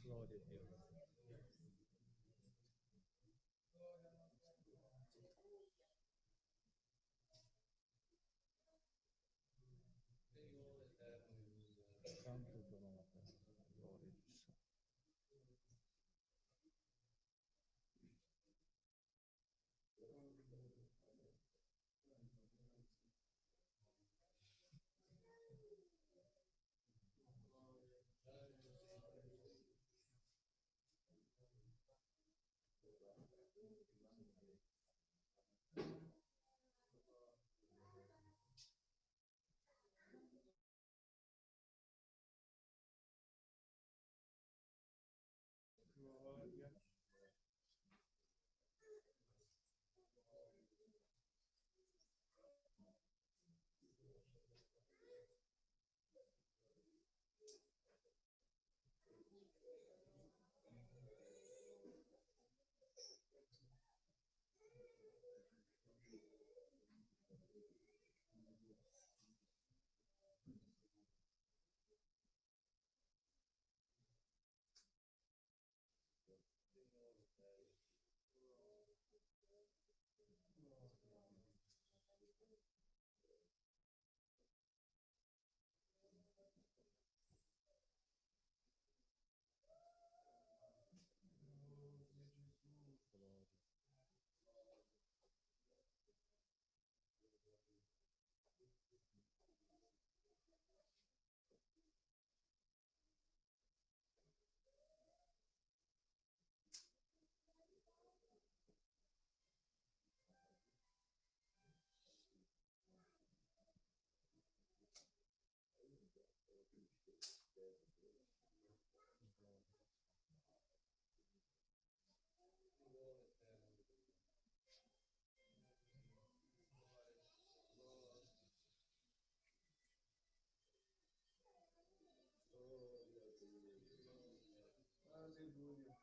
Glória a Deus. Santo é o teu nome, Pai. Glória a Deus. Glória. Aleluia.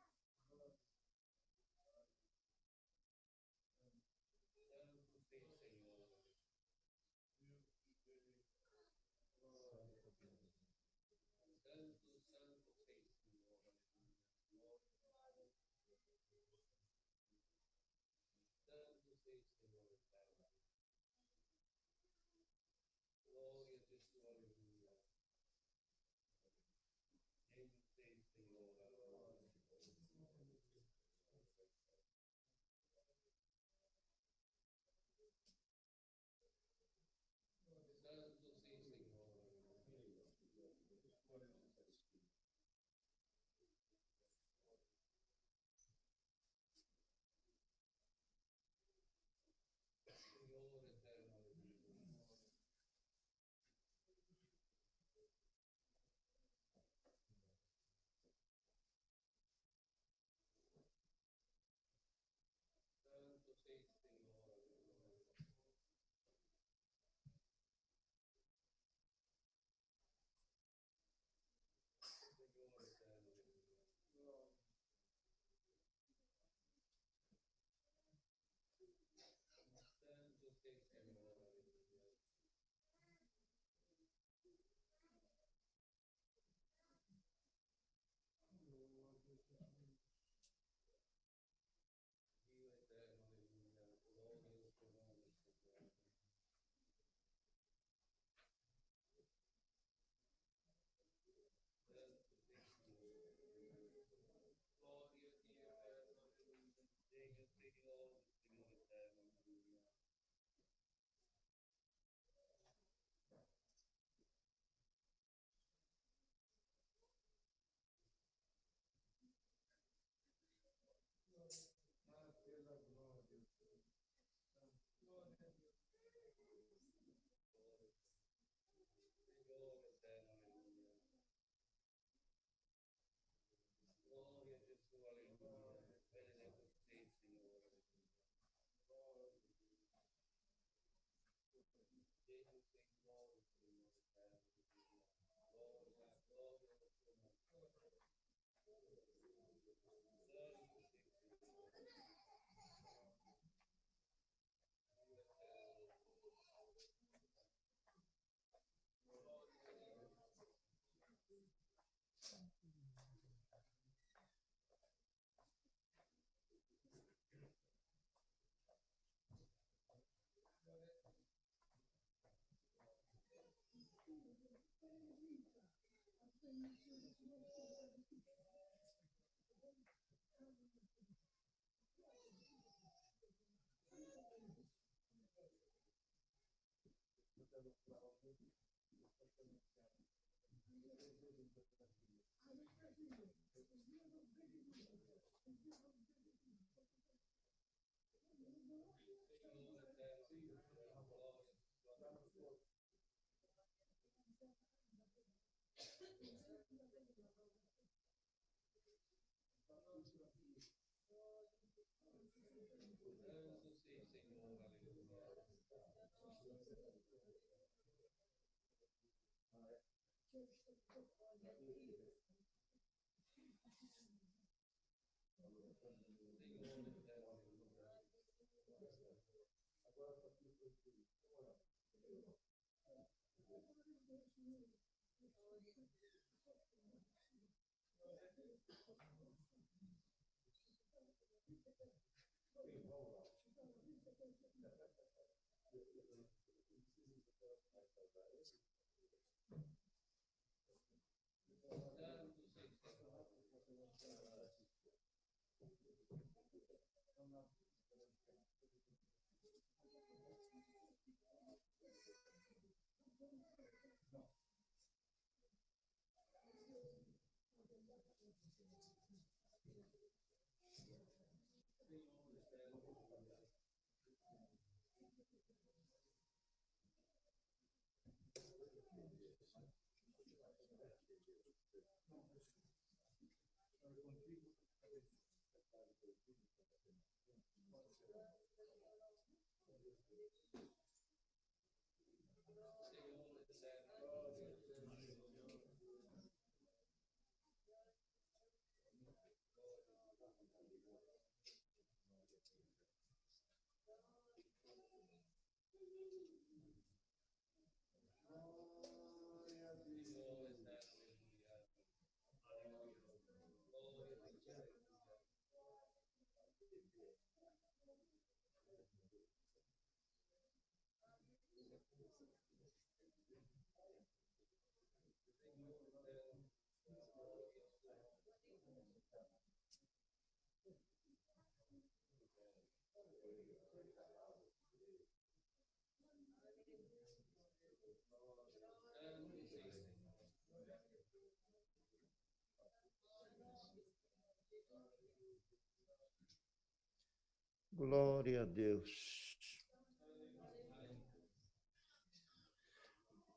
Glória a Deus.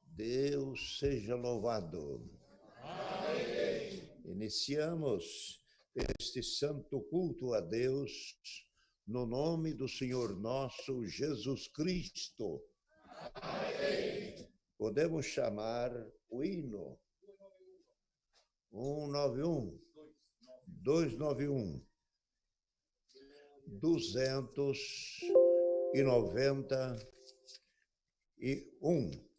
Deus seja louvado. Amém. Iniciamos este santo culto a Deus no nome do Senhor nosso Jesus Cristo. Amém. Podemos chamar o hino 191, 291, 291.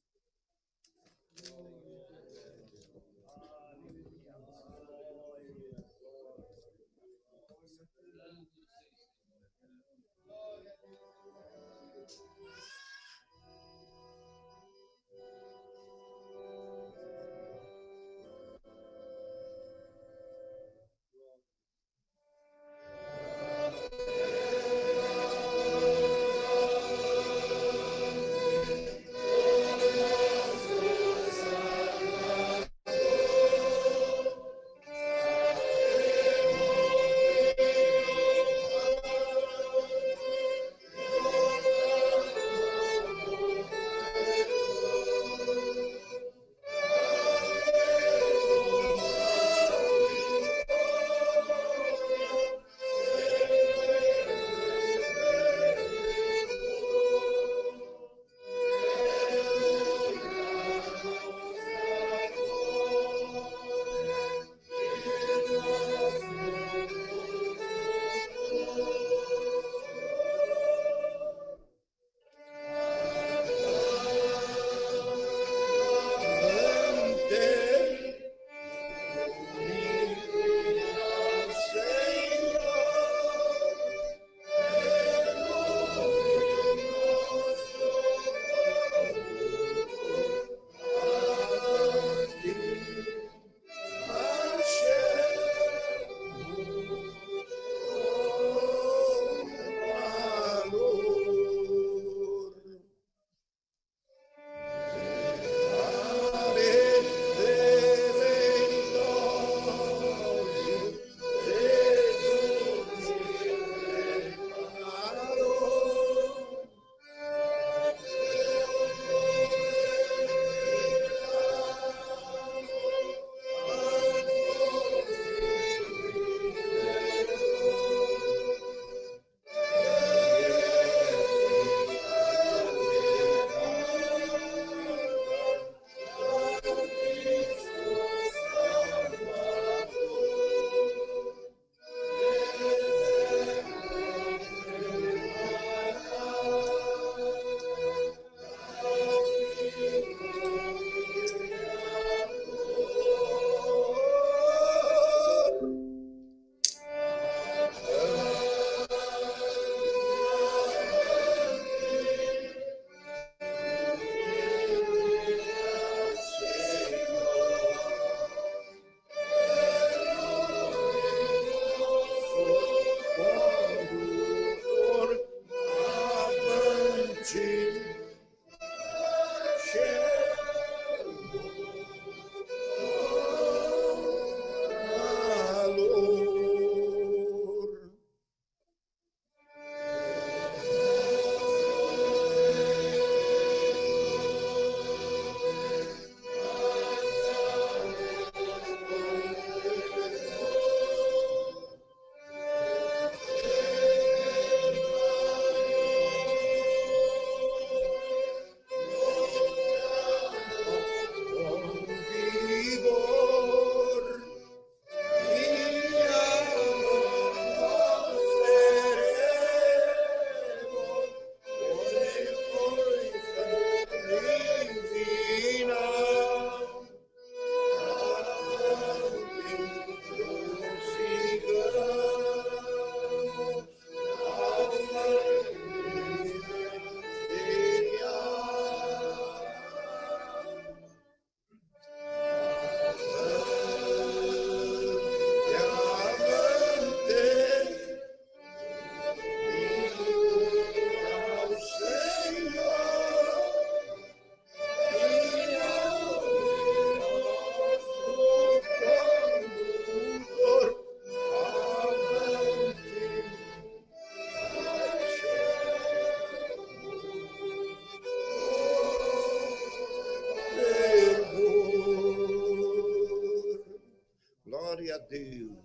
Deus.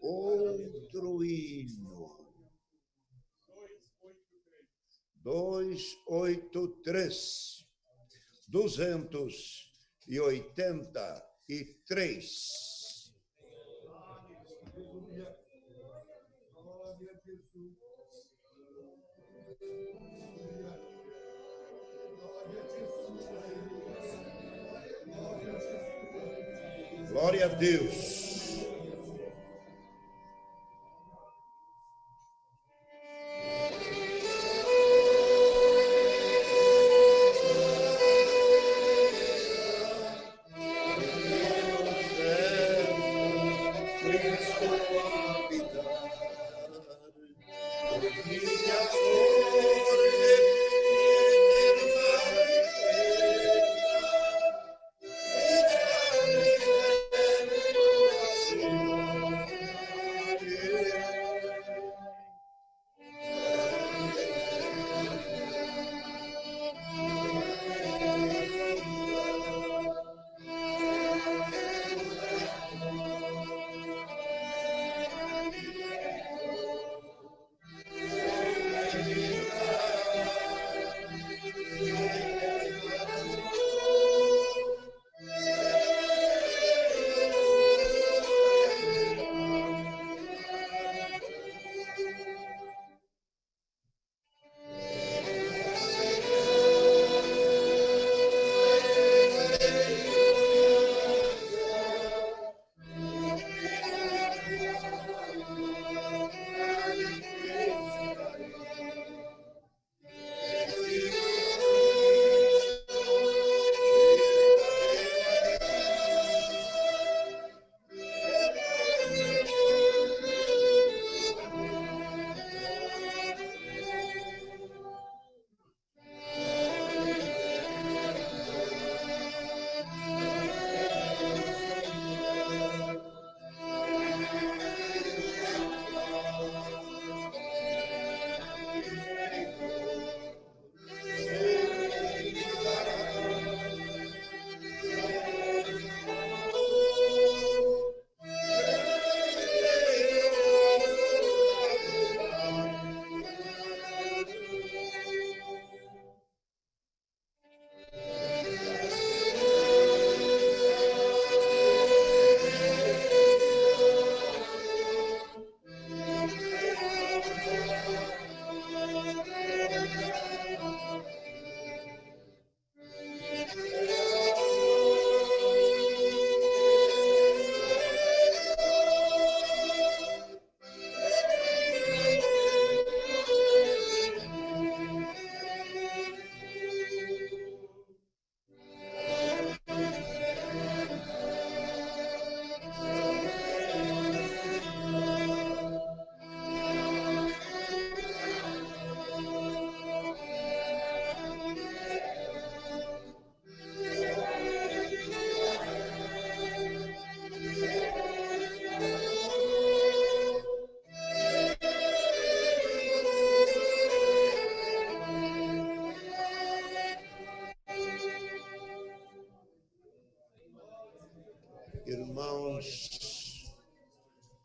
Outro hino. 283. 283. Glória a Deus. Irmãos,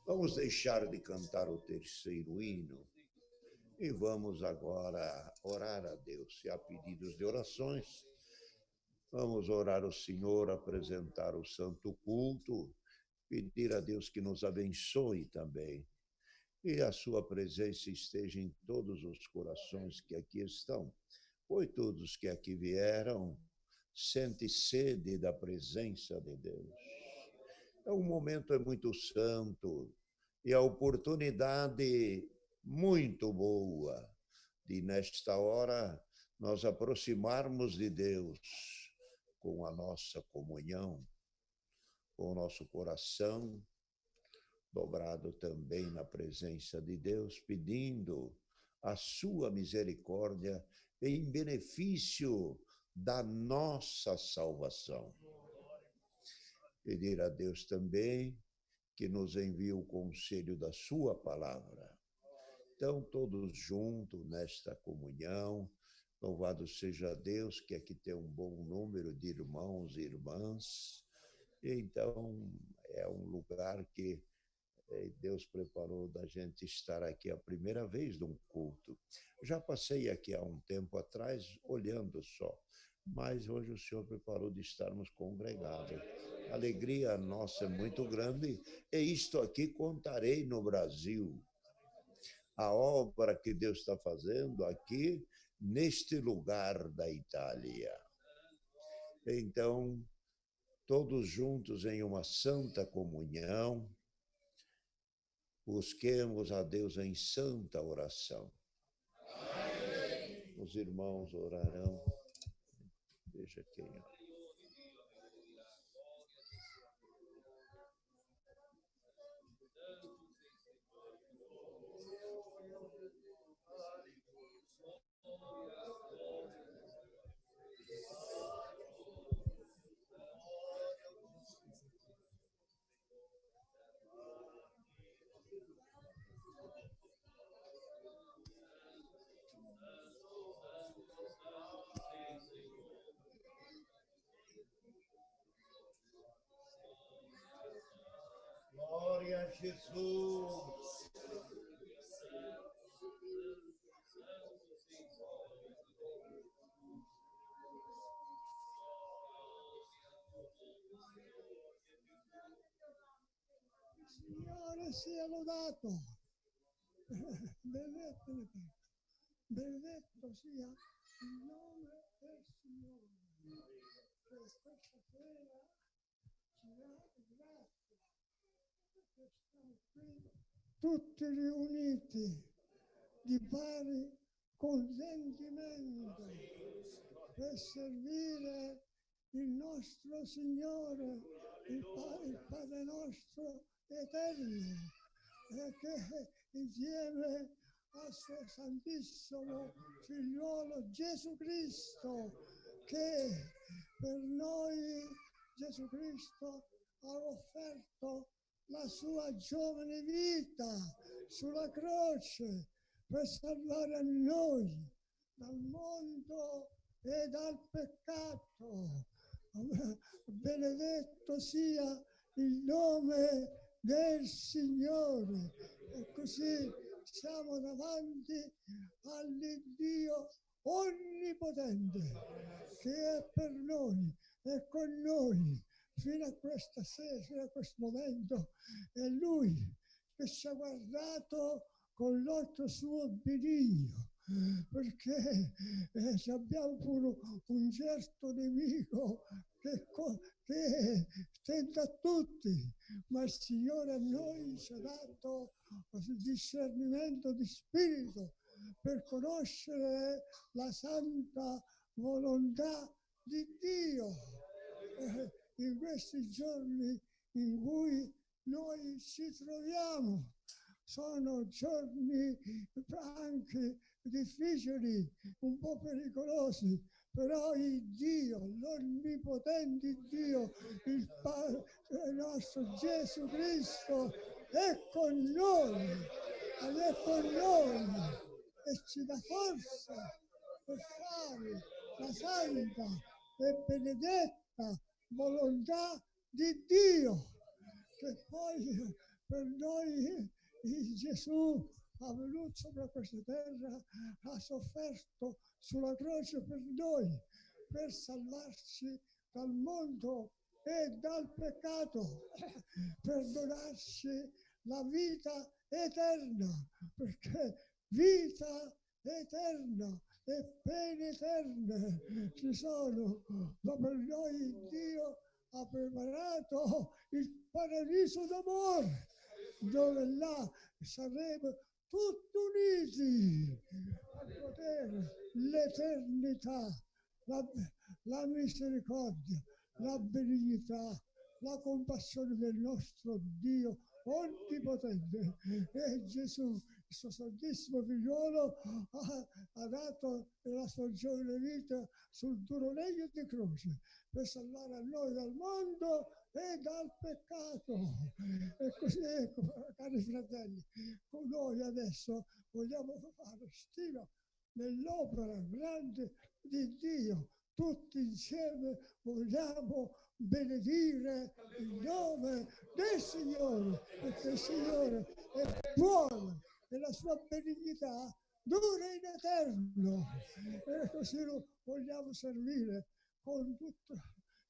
vamos deixar de cantar o terceiro hino e vamos agora orar a Deus. Se há pedidos de orações, vamos orar ao Senhor, apresentar o santo culto, pedir a Deus que nos abençoe também. E a sua presença esteja em todos os corações que aqui estão, pois todos que aqui vieram sentem sede da presença de Deus. O momento é muito santo e a oportunidade muito boa de, nesta hora, nós aproximarmos de Deus com a nossa comunhão, com o nosso coração dobrado também na presença de Deus, pedindo a sua misericórdia em benefício da nossa salvação. Pedir a Deus também que nos envie o conselho da sua palavra. Então, todos juntos nesta comunhão, Louvado seja Deus, que aqui tem um bom número de irmãos e irmãs. Então, é um lugar que Deus preparou da gente estar aqui a primeira vez num culto. Já passei aqui há um tempo atrás, olhando só, mas hoje o Senhor preparou de estarmos congregados. A alegria nossa é muito grande, e isto aqui contarei no Brasil. A obra que Deus está fazendo aqui, neste lugar da Itália. Então, todos juntos em uma santa comunhão, busquemos a Deus em santa oração. Os irmãos orarão. Veja quem é. Glória a Jesus. Signore sia lodato. Benedetto sia il nome del Signore. Che questa sera ci dà grazia perché siamo qui tutti riuniti di pari consentimento per servire il nostro Signore, il Padre nostro eterno, e che insieme al suo Santissimo Figliuolo Gesù Cristo, che per noi Gesù Cristo ha offerto la sua giovane vita sulla croce per salvare noi dal mondo e dal peccato. Benedetto sia il nome del Signore. E così siamo davanti all'Iddio onnipotente, che è per noi, è con noi fino a questa sera, fino a questo momento. È Lui che ci ha guardato con l'occhio suo benigno, perché abbiamo pure un certo nemico che tenta a tutti, ma il Signore a noi ci ha dato il discernimento di spirito per conoscere la santa volontà di Dio. In questi giorni in cui noi ci troviamo, sono giorni anche difficili, un po' pericolosi, però il Dio, l'onnipotente Dio, il nostro Gesù Cristo è con noi, ed è con noi e ci dà forza per fare la santa e benedetta volontà di Dio, che poi per noi Gesù ha venuto sopra questa terra, ha sofferto sulla croce per noi, per salvarci dal mondo e dal peccato, per donarci la vita eterna, perché vita eterna e pene eterne ci sono, ma per noi Dio ha preparato il paradiso d'amore, dove là saremo tutti uniti a godere l'eternità, la misericordia, la benignità, la compassione del nostro Dio onnipotente. E Gesù, il suo Santissimo Figliolo, ha dato la sua giovane vita sul duro legno di croce per salvare a noi dal mondo e dal peccato. E così, ecco, cari fratelli, con noi adesso vogliamo fare stima nell'opera grande di Dio. Tutti insieme vogliamo benedire il nome del Signore, perché il Signore è buono e la sua benignità dura in eterno. E così lo vogliamo servire con tutto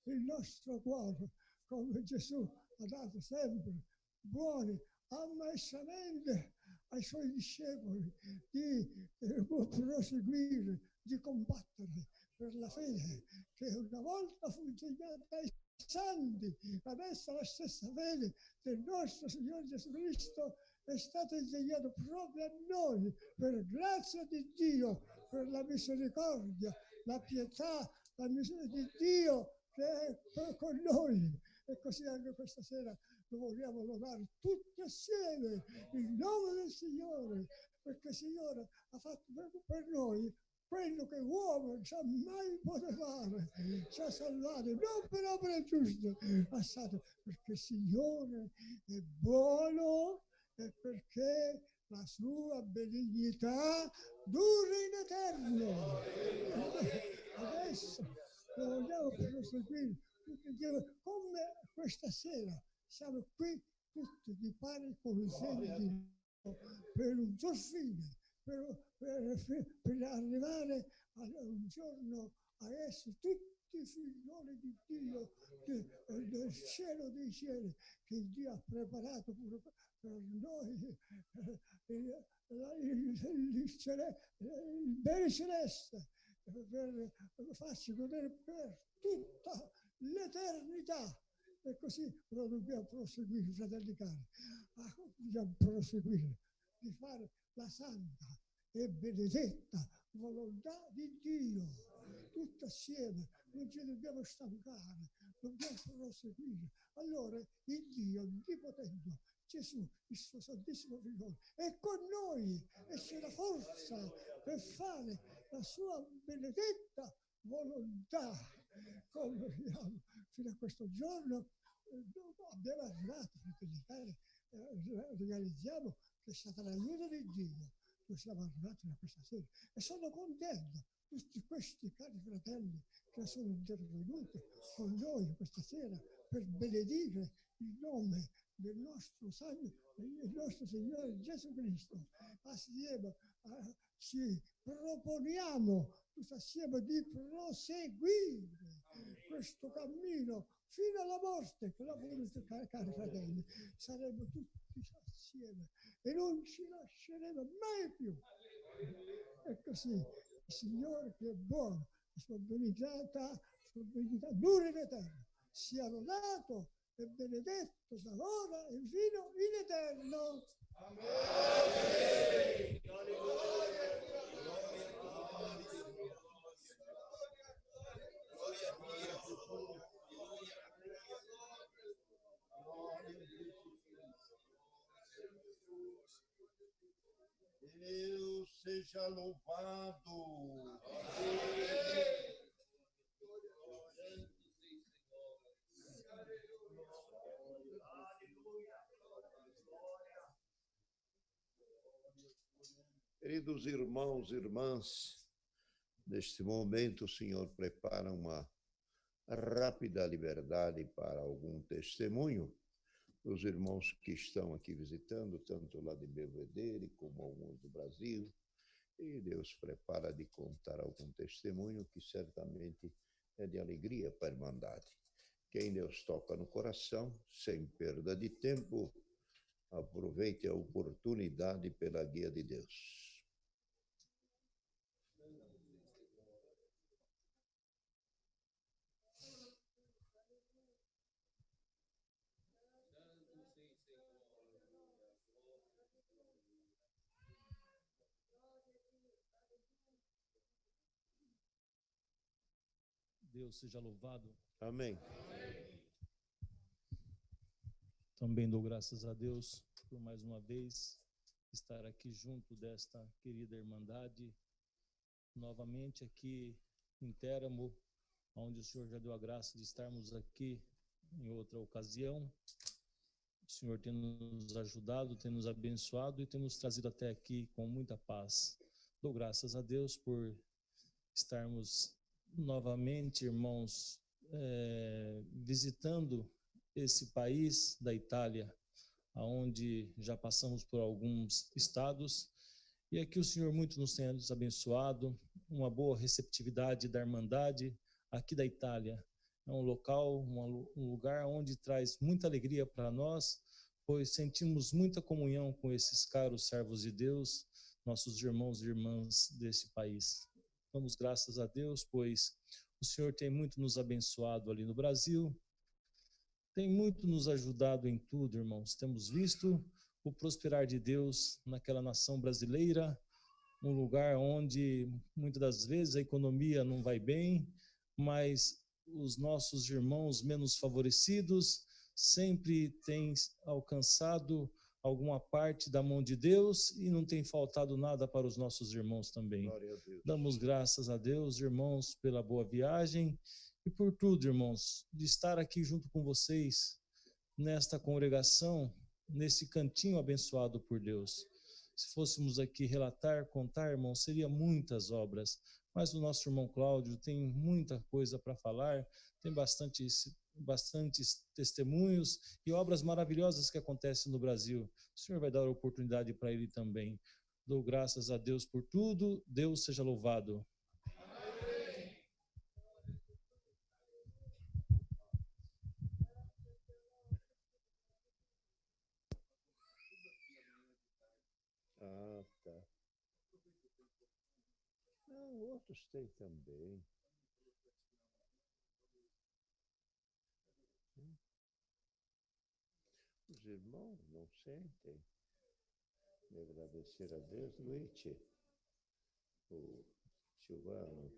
il nostro cuore, come Gesù ha dato sempre buoni ammaestramenti ai suoi discepoli di proseguire, di combattere per la fede che una volta fu insegnata ai santi. Adesso la stessa fede del nostro Signore Gesù Cristo è stata insegnata proprio a noi, per grazia di Dio, per la misericordia, la pietà, la misericordia di Dio che è con noi. E così anche questa sera lo vogliamo lodare tutti assieme il nome del Signore, perché il Signore ha fatto per noi quello che uomo mai poteva fare, ci ha salvato non per opere giuste, ma stato perché il Signore è buono e perché la sua benignità dura in eterno. Adesso lo vogliamo proseguire come questa sera siamo qui tutti di pari consenti per un sol fine, per arrivare a un giorno a essere tutti figlioli di Dio, del cielo dei cieli, che Dio ha preparato pure per noi, il bene celeste, per farci godere per tutta l'eternità. E così lo dobbiamo proseguire, fratelli cari, dobbiamo proseguire di fare la santa e benedetta volontà di Dio, tutto assieme. Non ci dobbiamo stancare, dobbiamo proseguire. Allora il Dio onnipotente, Gesù, il suo Santissimo Figlio, è con noi e c'è la forza per fare la sua benedetta volontà. Come vediamo fino a questo giorno abbiamo arrivato, fratelli cari, realizziamo che è stata l'aiuto di Dio. Noi siamo arrivati a questa sera e sono contento tutti questi cari fratelli che sono intervenuti con noi questa sera per benedire il nome del nostro Signore Gesù Cristo. Assieme ci proponiamo tutti assieme di proseguire questo cammino fino alla morte, che la volete, cari fratelli. Saremo tutti assieme e non ci lasceremo mai più. E così il Signore, che è buono, la sua benignità dura in eterno, sia lodato e benedetto da ora e fino in eterno. Amen. Deus seja louvado. Queridos irmãos e irmãs, neste momento o Senhor prepara uma rápida liberdade para algum testemunho. Os irmãos que estão aqui visitando, tanto lá de Belvedere como alguns do Brasil, e Deus prepara de contar algum testemunho que certamente é de alegria para a Irmandade. Quem Deus toca no coração, sem perda de tempo, aproveite a oportunidade pela guia de Deus. Deus seja louvado. Amém. Também dou graças a Deus por mais uma vez estar aqui junto desta querida Irmandade, novamente aqui em Téramo, onde o Senhor já deu a graça de estarmos aqui em outra ocasião. O Senhor tem nos ajudado, tem nos abençoado e tem nos trazido até aqui com muita paz. Dou graças a Deus por estarmos novamente, irmãos, visitando esse país da Itália, aonde já passamos por alguns estados, e aqui o Senhor muito nos tem nos abençoado, uma boa receptividade da Irmandade aqui da Itália. É um local, um lugar onde traz muita alegria para nós, pois sentimos muita comunhão com esses caros servos de Deus, nossos irmãos e irmãs desse país. Damos graças a Deus, pois o Senhor tem muito nos abençoado ali no Brasil, tem muito nos ajudado em tudo, irmãos. Temos visto o prosperar de Deus naquela nação brasileira, um lugar onde muitas das vezes a economia não vai bem, mas os nossos irmãos menos favorecidos sempre têm alcançado alguma parte da mão de Deus e não tem faltado nada para os nossos irmãos também. Damos graças a Deus, irmãos, pela boa viagem e por tudo, irmãos, de estar aqui junto com vocês nesta congregação, nesse cantinho abençoado por Deus. Se fôssemos aqui relatar, contar, irmãos, seria muitas obras, mas o nosso irmão Cláudio tem muita coisa para falar, tem bastantes testemunhos e obras maravilhosas que acontecem no Brasil. O Senhor vai dar oportunidade para ele também. Dou graças a Deus por tudo, Deus seja louvado. Tá. Não, outros têm também. Os irmãos não sentem de agradecer a Deus, Luigi, o Silvano,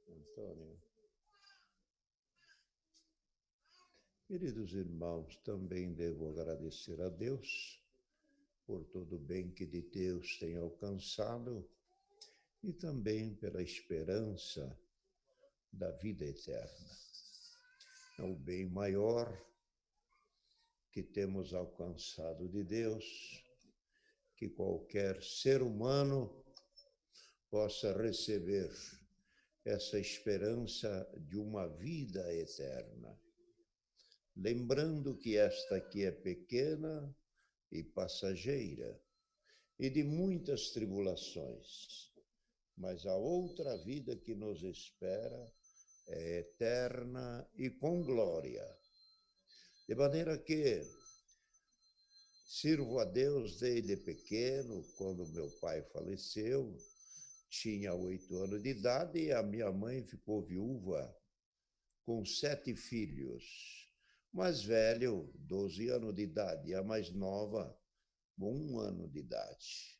Antônio. Queridos irmãos, também devo agradecer a Deus por todo o bem que de Deus tem alcançado e também pela esperança da vida eterna. É o bem maior que temos alcançado de Deus, que qualquer ser humano possa receber essa esperança de uma vida eterna. Lembrando que esta aqui é pequena e passageira, e de muitas tribulações, mas a outra vida que nos espera é eterna e com glória. De maneira que sirvo a Deus desde pequeno, quando meu pai faleceu, tinha 8 anos de idade e a minha mãe ficou viúva com 7 filhos. O mais velho, 12 anos de idade, e a mais nova, 1 ano de idade.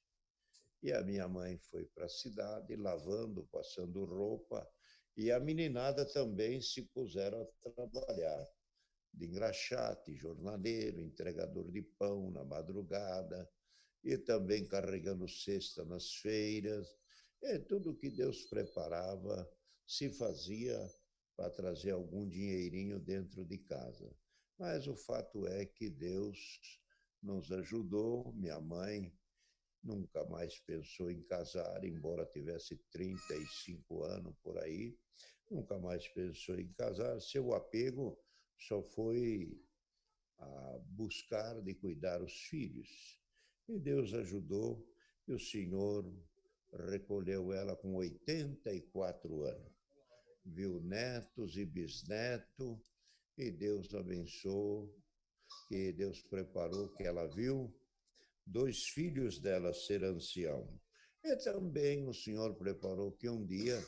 E a minha mãe foi para a cidade, lavando, passando roupa, e a meninada também se puseram a trabalhar, de engraxate, jornaleiro, entregador de pão na madrugada, e também carregando cesta nas feiras. E tudo que Deus preparava se fazia para trazer algum dinheirinho dentro de casa. Mas o fato é que Deus nos ajudou. Minha mãe nunca mais pensou em casar, embora tivesse 35 anos por aí, nunca mais pensou em casar. Seu apego só foi a buscar de cuidar os filhos. E Deus ajudou, e o Senhor recolheu ela com 84 anos. Viu netos e bisnetos, e Deus abençoou, que Deus preparou, que ela viu 2 filhos dela ser ancião. E também o Senhor preparou que um dia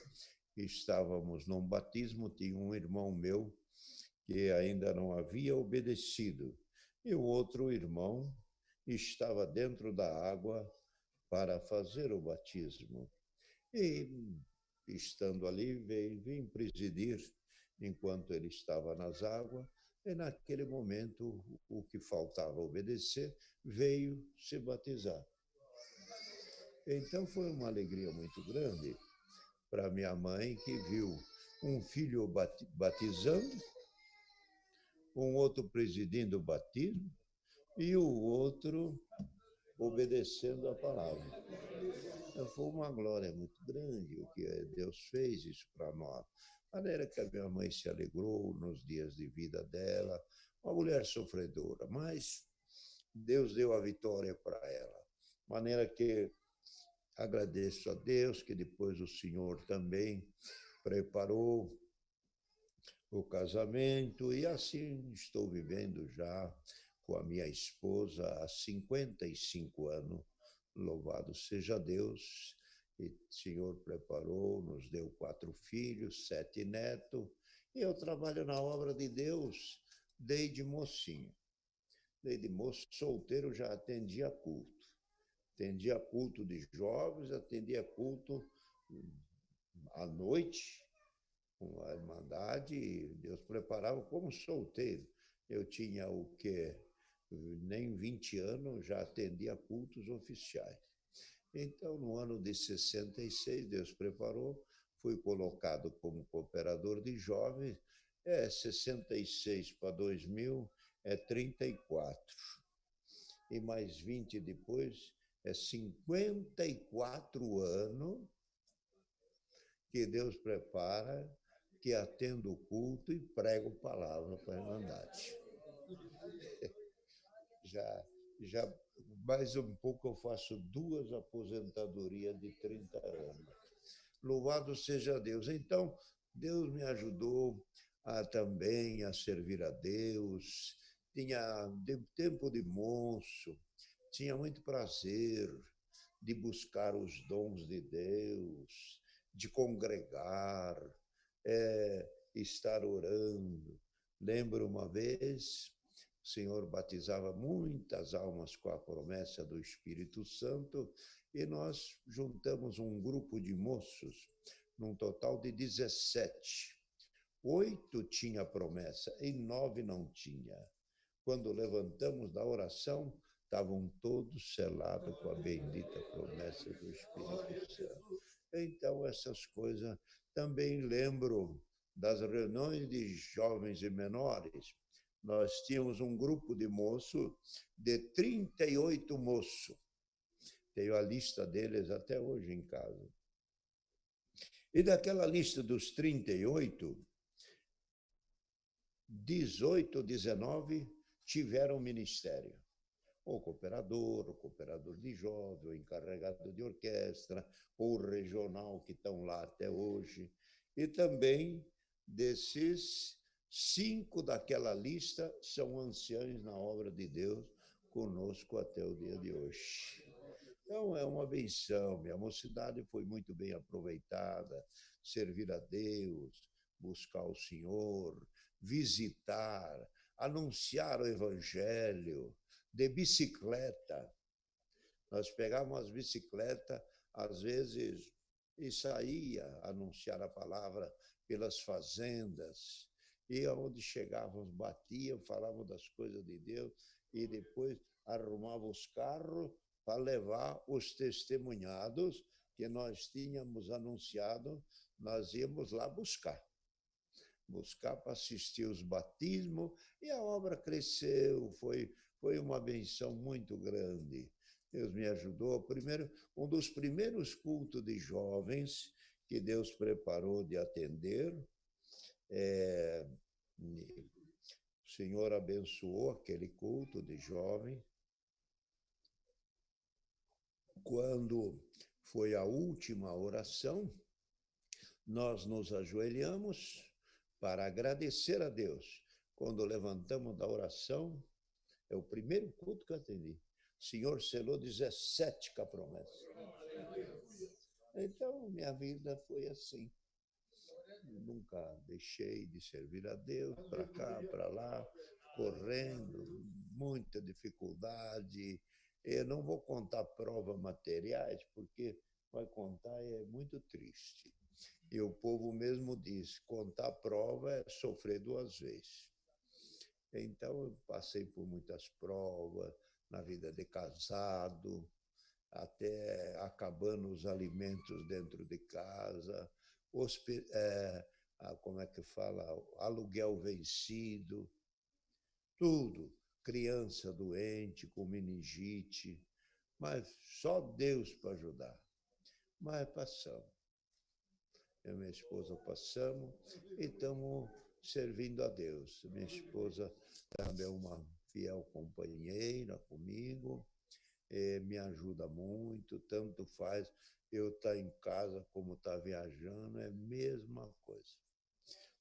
estávamos num batismo, tinha um irmão meu que ainda não havia obedecido, e o outro irmão estava dentro da água para fazer o batismo. E, estando ali, vim presidir enquanto ele estava nas águas, e naquele momento o que faltava obedecer veio se batizar. Então foi uma alegria muito grande para minha mãe, que viu um filho batizando, um outro presidindo o batismo e o outro obedecendo a palavra. Foi uma glória muito grande o que Deus fez isso para nós. A maneira que a minha mãe se alegrou nos dias de vida dela, uma mulher sofredora, mas Deus deu a vitória para ela. De maneira que agradeço a Deus que depois o Senhor também preparou o casamento e assim estou vivendo já com a minha esposa há 55 anos. Louvado seja Deus. E o Senhor preparou, nos deu 4 filhos, 7 netos, e eu trabalho na obra de Deus desde mocinho. Desde moço solteiro já atendia culto. Atendia culto de jovens, atendia culto à noite, com a Irmandade, Deus preparava como solteiro. Eu tinha o quê? Nem 20 anos, já atendia cultos oficiais. Então, no ano de 66, Deus preparou, fui colocado como cooperador de jovens, 66 para 2000, 34. E mais 20 depois, 54 anos que Deus prepara, que atendo o culto e prego palavra para a Irmandade. Já mais um pouco eu faço 2 aposentadorias de 30 anos. Louvado seja Deus. Então, Deus me ajudou também a servir a Deus. Tinha tempo de moço, tinha muito prazer de buscar os dons de Deus, de congregar, estar orando. Lembro uma vez, o Senhor batizava muitas almas com a promessa do Espírito Santo e nós juntamos um grupo de moços, num total de 17. 8 tinha promessa e 9 não tinha. Quando levantamos da oração, estavam todos selados com a bendita promessa do Espírito Santo. Então, essas coisas também lembro das reuniões de jovens e menores. Nós tínhamos um grupo de moços, de 38 moços. Tenho a lista deles até hoje em casa. E daquela lista dos 38, 18, 19 tiveram ministério. O cooperador de jovem, o encarregado de orquestra, ou regional, que estão lá até hoje. E também, desses 5 daquela lista, são anciãos na obra de Deus, conosco até o dia de hoje. Então, é uma benção. Minha mocidade foi muito bem aproveitada, servir a Deus, buscar o Senhor, visitar, anunciar o Evangelho, de bicicleta. Nós pegávamos as bicicletas, às vezes, e saía anunciar a palavra pelas fazendas. E onde chegávamos, batiam, falavam das coisas de Deus e depois arrumavam os carros para levar os testemunhados que nós tínhamos anunciado, nós íamos lá buscar para assistir os batismos, e a obra cresceu, foi uma benção muito grande. Deus me ajudou. Um dos primeiros cultos de jovens que Deus preparou de atender, o Senhor abençoou aquele culto de jovem. Quando foi a última oração, nós nos ajoelhamos para agradecer a Deus. Quando levantamos da oração, é o primeiro culto que eu atendi. O Senhor selou 17 com a promessa. Então, minha vida foi assim. Nunca deixei de servir a Deus, para cá, para lá, correndo, muita dificuldade. Eu não vou contar provas materiais, porque vai contar é muito triste. E o povo mesmo diz, contar prova é sofrer 2 vezes. Então, eu passei por muitas provas na vida de casado, até acabando os alimentos dentro de casa, como é que fala? Aluguel vencido, tudo. Criança doente, com meningite, mas só Deus para ajudar. mas passamos. Eu e minha esposa passamos e estamos servindo a Deus. Minha esposa também é uma fiel companheira comigo, me ajuda muito, tanto faz eu estar em casa como estar viajando, é a mesma coisa.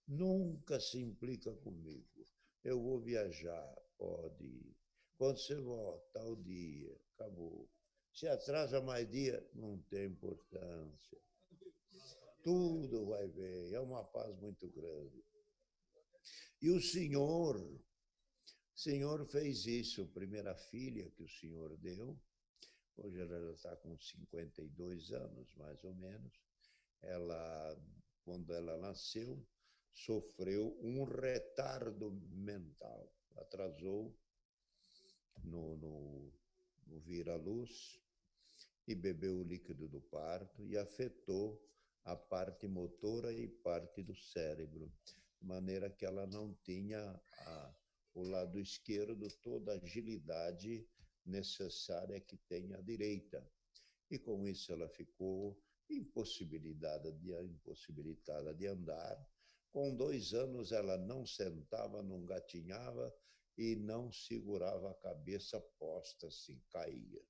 Nunca se implica comigo. Eu vou viajar, pode ir. Quando você volta, tal dia, acabou. Se atrasa mais dia, não tem importância. Tudo vai bem, é uma paz muito grande. E o Senhor fez isso, a primeira filha que o Senhor deu, hoje ela já está com 52 anos, mais ou menos. Ela, quando ela nasceu, sofreu um retardo mental, atrasou no vir à luz e bebeu o líquido do parto e afetou a parte motora e parte do cérebro, de maneira que ela não tinha o lado esquerdo toda a agilidade necessária que tem a direita. E com isso ela ficou impossibilitada de andar. Com 2 anos ela não sentava, não gatinhava e não segurava a cabeça posta, assim, caía.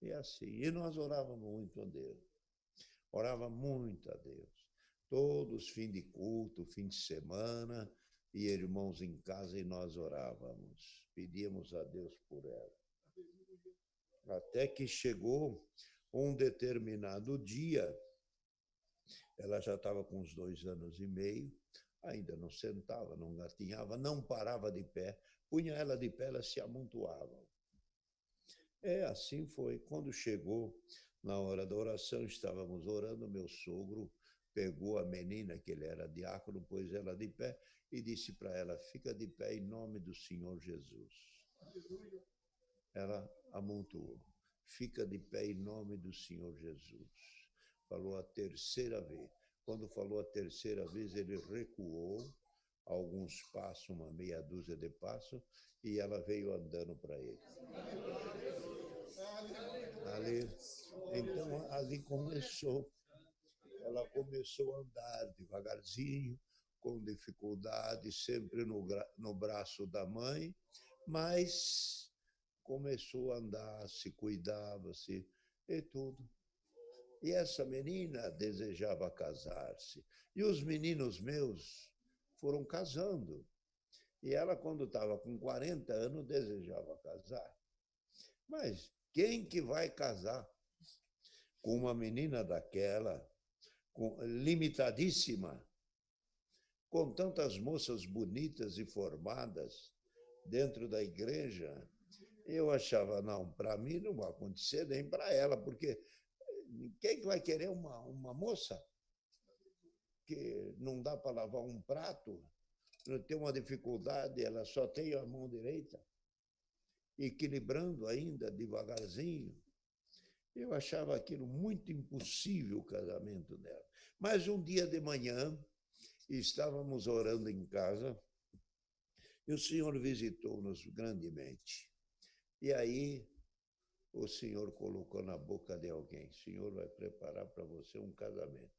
E assim, e nós orávamos muito a Deus. Orava muito a Deus. Todos fim de culto, fim de semana, e irmãos em casa e nós orávamos. Pedíamos a Deus por ela. Até que chegou um determinado dia, ela já estava com uns 2 anos e meio, ainda não sentava, não gatinhava, não parava de pé, punha ela de pé, ela se amontoava. Assim foi. Quando chegou na hora da oração, estávamos orando, meu sogro pegou a menina, que ele era diácono, pôs ela de pé e disse para ela, fica de pé em nome do Senhor Jesus. Ela amontoou, fica de pé em nome do Senhor Jesus. Falou a terceira vez. Quando falou a terceira vez, ele recuou alguns passos, uma meia dúzia de passos, e ela veio andando para ele. Então, ali começou. Ela começou a andar devagarzinho, com dificuldade, sempre no braço da mãe, mas começou a andar, se cuidava-se e tudo. E essa menina desejava casar-se. E os meninos meus foram casando. E ela, quando estava com 40 anos, desejava casar. Mas quem que vai casar com uma menina daquela, limitadíssima, com tantas moças bonitas e formadas dentro da igreja? Eu achava, não, para mim não vai acontecer, nem para ela, porque quem vai querer uma moça que não dá para lavar um prato, tem uma dificuldade, ela só tem a mão direita, equilibrando ainda devagarzinho? Eu achava aquilo muito impossível, o casamento dela. Mas um dia de manhã, estávamos orando em casa, e o Senhor visitou-nos grandemente. E aí, o Senhor colocou na boca de alguém, o Senhor vai preparar para você um casamento.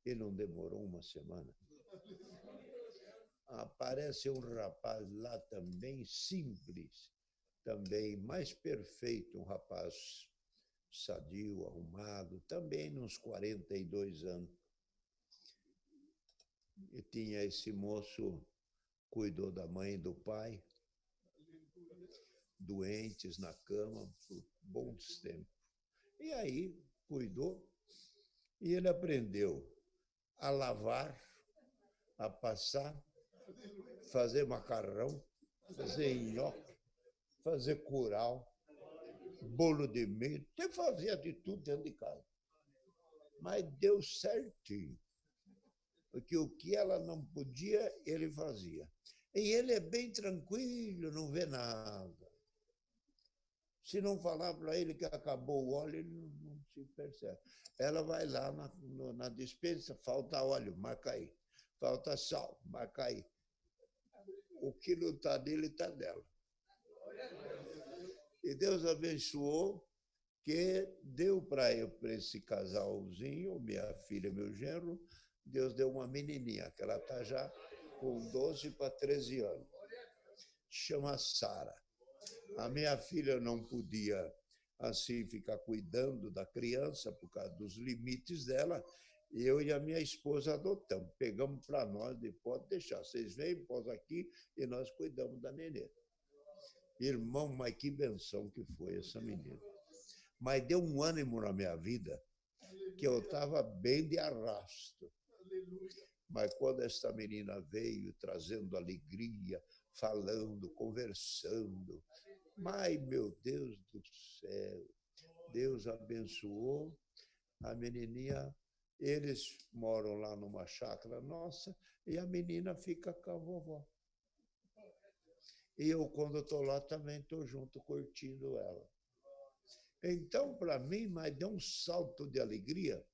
E não demorou uma semana. Aparece um rapaz lá também simples, também mais perfeito, um rapaz sadio, arrumado, também uns 42 anos. E tinha esse moço, cuidou da mãe e do pai, doentes na cama por bons tempos. E aí cuidou e ele aprendeu a lavar, a passar, fazer macarrão, fazer nhoque, fazer curau, bolo de milho, até fazia de tudo dentro de casa. Mas deu certinho, porque o que ela não podia, ele fazia. E ele é bem tranquilo, não vê nada. Se não falar para ele que acabou o óleo, ele não se percebe. Ela vai lá na despensa, falta óleo, marca aí. Falta sal, marca aí. O que não está dele, está dela. E Deus abençoou, que deu para esse casalzinho, minha filha e meu genro, Deus deu uma menininha, que ela está já com 12 para 13 anos. Chama Sara. A minha filha não podia, assim, ficar cuidando da criança por causa dos limites dela. Eu e a minha esposa adotamos. Pegamos para nós, de pode deixar. Vocês vêm, pós aqui, e nós cuidamos da nenê. Irmão, mas que benção que foi essa menina. Mas deu um ânimo na minha vida que eu estava bem de arrasto. Mas quando esta menina veio trazendo alegria, falando, conversando, mas, meu Deus do céu, Deus abençoou a menininha. Eles moram lá numa chácara nossa e a menina fica com a vovó. E eu, quando estou lá, também estou junto, curtindo ela. Então, para mim, mas deu um salto de alegria.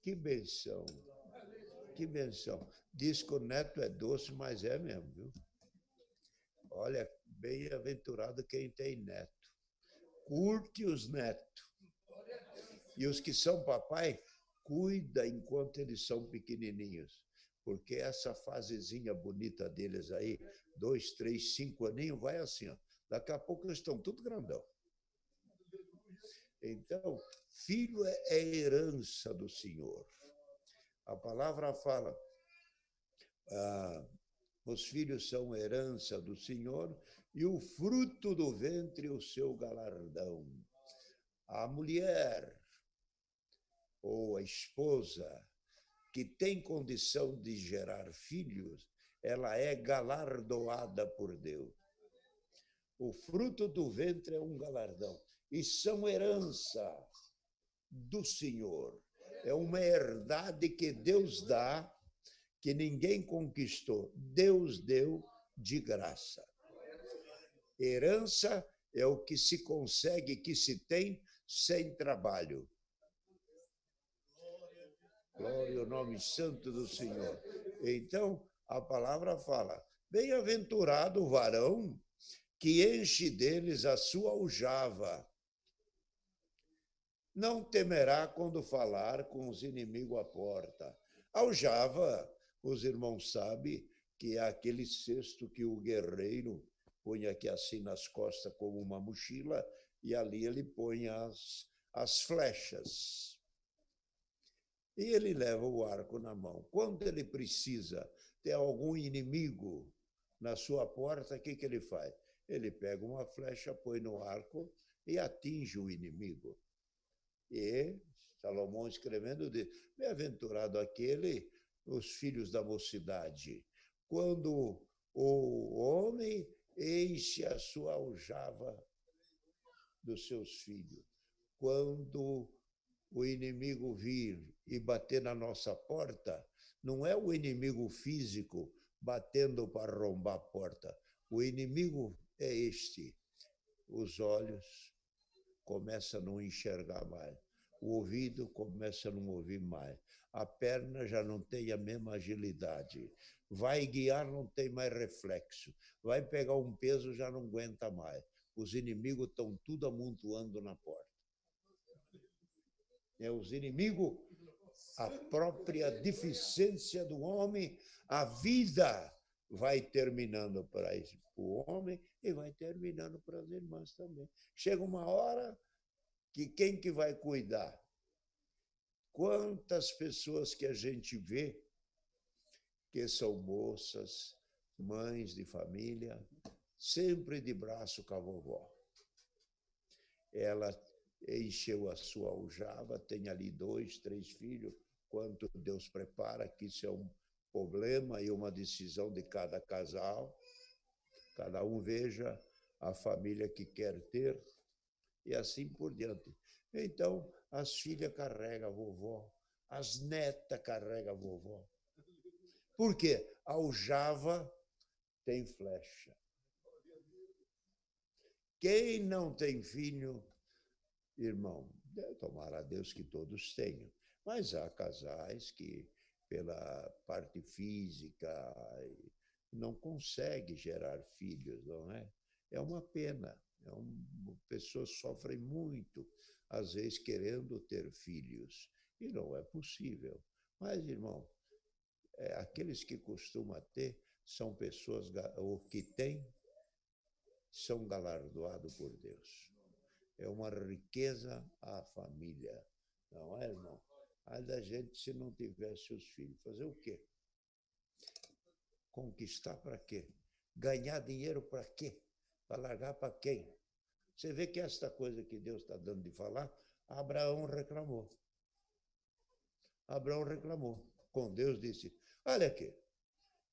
Que benção, que benção. Diz que o neto é doce, mas é mesmo, viu? Olha, bem-aventurado quem tem neto. Curte os netos. E os que são papai, cuida enquanto eles são pequenininhos. Porque essa fasezinha bonita deles aí, 2, 3, 5 aninhos, vai assim, ó. Daqui a pouco eles estão tudo grandão. Então, filho é herança do Senhor. A palavra fala, os filhos são herança do Senhor e o fruto do ventre o seu galardão. A mulher ou a esposa que tem condição de gerar filhos, ela é galardoada por Deus. O fruto do ventre é um galardão e são herança do Senhor. É uma herdade que Deus dá, que ninguém conquistou. Deus deu de graça. Herança é o que se consegue, que se tem sem trabalho. Glória ao nome santo do Senhor. Então, a palavra fala, bem-aventurado o varão que enche deles a sua aljava. Não temerá quando falar com os inimigos à porta. Aljava, os irmãos sabem, que é aquele cesto que o guerreiro põe aqui assim nas costas como uma mochila e ali ele põe as flechas. E ele leva o arco na mão. Quando ele precisa ter algum inimigo na sua porta, o que ele faz? Ele pega uma flecha, põe no arco e atinge o inimigo. E Salomão escrevendo diz, bem-aventurado aquele, os filhos da mocidade, quando o homem enche a sua aljava dos seus filhos. Quando o inimigo vir e bater na nossa porta, não é o inimigo físico batendo para arrombar a porta. O inimigo é este. Os olhos começam a não enxergar mais. O ouvido começa a não ouvir mais. A perna já não tem a mesma agilidade. Vai guiar, não tem mais reflexo. Vai pegar um peso, já não aguenta mais. Os inimigos estão tudo amontoando na porta. Os inimigos, a própria deficiência do homem, a vida vai terminando para o homem e vai terminando para as irmãs também. Chega uma hora que quem que vai cuidar? Quantas pessoas que a gente vê que são moças, mães de família, sempre de braço com a vovó. Ela encheu a sua aljava, tem ali 2, 3 filhos, quanto Deus prepara, que isso é um problema e uma decisão de cada casal. Cada um veja a família que quer ter e assim por diante. Então, as filhas carregam a vovó, as netas carregam a vovó. Por quê? A aljava tem flecha. Quem não tem filho, irmão, tomara a Deus que todos tenham, mas há casais que, pela parte física, não conseguem gerar filhos, não é? É uma pena, Pessoas sofrem muito, às vezes, querendo ter filhos. E não é possível. Mas, irmão, aqueles que costumam ter são pessoas, ou que têm, são galardoados por Deus. É uma riqueza à família. Não é, irmão? Ai da gente se não tivesse os filhos. Fazer o quê? Conquistar para quê? Ganhar dinheiro para quê? Para largar para quem? Você vê que esta coisa que Deus está dando de falar, Abraão reclamou. Abraão reclamou. Com Deus disse, olha aqui,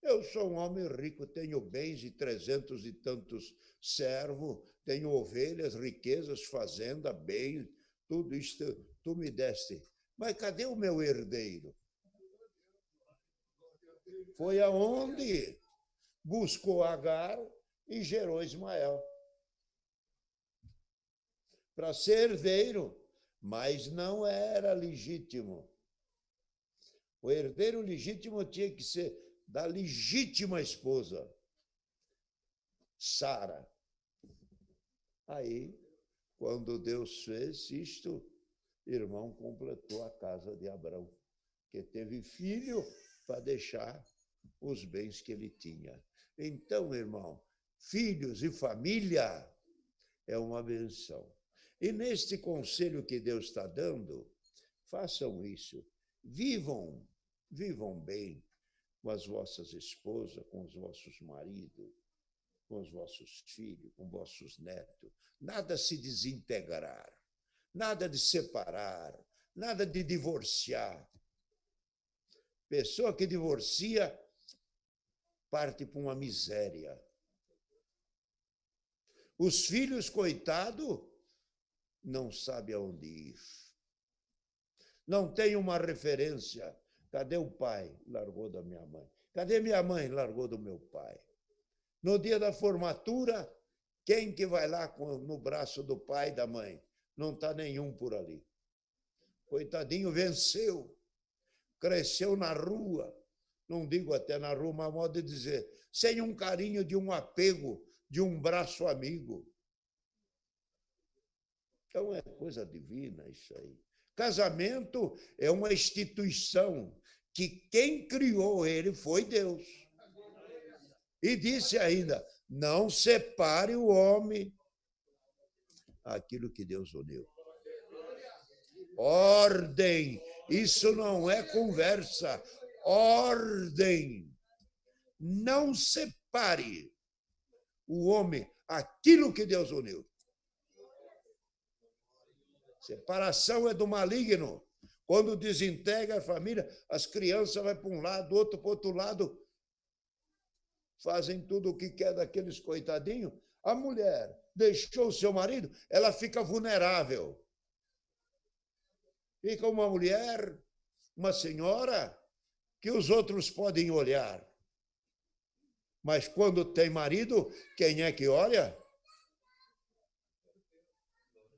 eu sou um homem rico, tenho bens e 300 e tantos servos, tenho ovelhas, riquezas, fazenda, bens, tudo isto tu me deste. Mas cadê o meu herdeiro? Foi aonde buscou Agar e gerou Ismael. Para ser herdeiro, mas não era legítimo. O herdeiro legítimo tinha que ser da legítima esposa, Sara. Aí, quando Deus fez isto, irmão, completou a casa de Abraão, que teve filho para deixar os bens que ele tinha. Então, irmão, filhos e família é uma benção. E neste conselho que Deus está dando, façam isso. Vivam bem com as vossas esposas, com os vossos maridos, com os vossos filhos, com vossos netos. Nada se desintegrar, nada de separar, nada de divorciar. Pessoa que divorcia parte para uma miséria. Os filhos, coitado, não sabem aonde ir. Não tem uma referência. Cadê o pai? Largou da minha mãe. Cadê minha mãe? Largou do meu pai. No dia da formatura, quem que vai lá no braço do pai e da mãe? Não está nenhum por ali. Coitadinho, venceu. Cresceu na rua. Não digo até na rua, mas modo de dizer, sem um carinho de um apego, de um braço amigo. Então é coisa divina isso aí. Casamento é uma instituição que quem criou ele foi Deus. E disse ainda, não separe o homem aquilo que Deus uniu. Ordem, isso não é conversa. Ordem. Não separe o homem aquilo que Deus uniu. Separação é do maligno. Quando desintegra a família, as crianças vão para um lado, outro para o outro lado, fazem tudo o que quer daqueles coitadinhos. A mulher deixou o seu marido, ela fica vulnerável. Fica uma mulher, uma senhora, que os outros podem olhar. Mas quando tem marido, quem é que olha?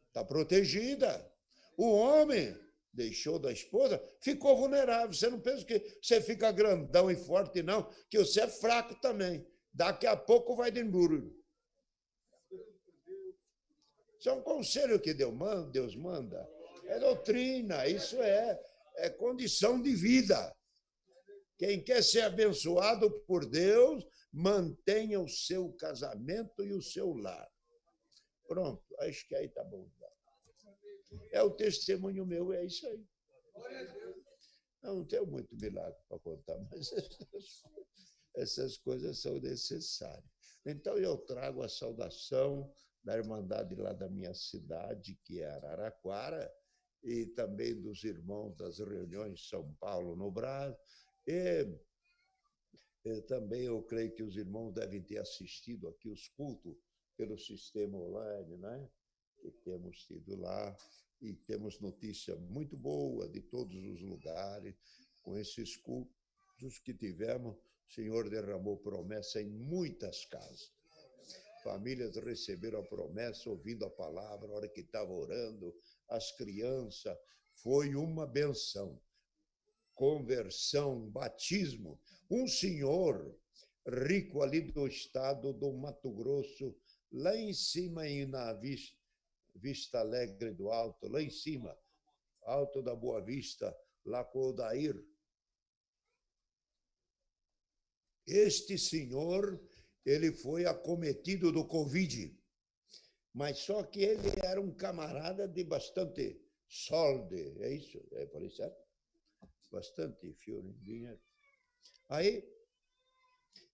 Está protegida. O homem deixou da esposa, ficou vulnerável. Você não pensa que você fica grandão e forte, não, que você é fraco também. Daqui a pouco vai de embrulho. Isso é um conselho que Deus manda. É doutrina, isso é condição de vida. Quem quer ser abençoado por Deus, mantenha o seu casamento e o seu lar. Pronto, acho que aí está bom. É o testemunho meu, é isso aí. Não tenho muito milagre para contar, mas essas coisas são necessárias. Então, eu trago a saudação da Irmandade lá da minha cidade, que é Araraquara, e também dos irmãos das reuniões São Paulo, no Brás. E também eu creio que os irmãos devem ter assistido aqui os cultos pelo sistema online, né? Que temos tido lá, e temos notícia muito boa de todos os lugares. Com esses cultos que tivemos, o Senhor derramou promessa em muitas casas. Famílias receberam a promessa, ouvindo a palavra, a hora que estava orando, as crianças, foi uma benção. Conversão, batismo. Um senhor rico ali do estado do Mato Grosso, lá em cima, na Vista Alegre do Alto, lá em cima, Alto da Boa Vista, lá com o Odair. Este senhor, ele foi acometido do Covid, mas só que ele era um camarada de bastante solde, é isso? Falei certo? Bastante dinheiro. Aí,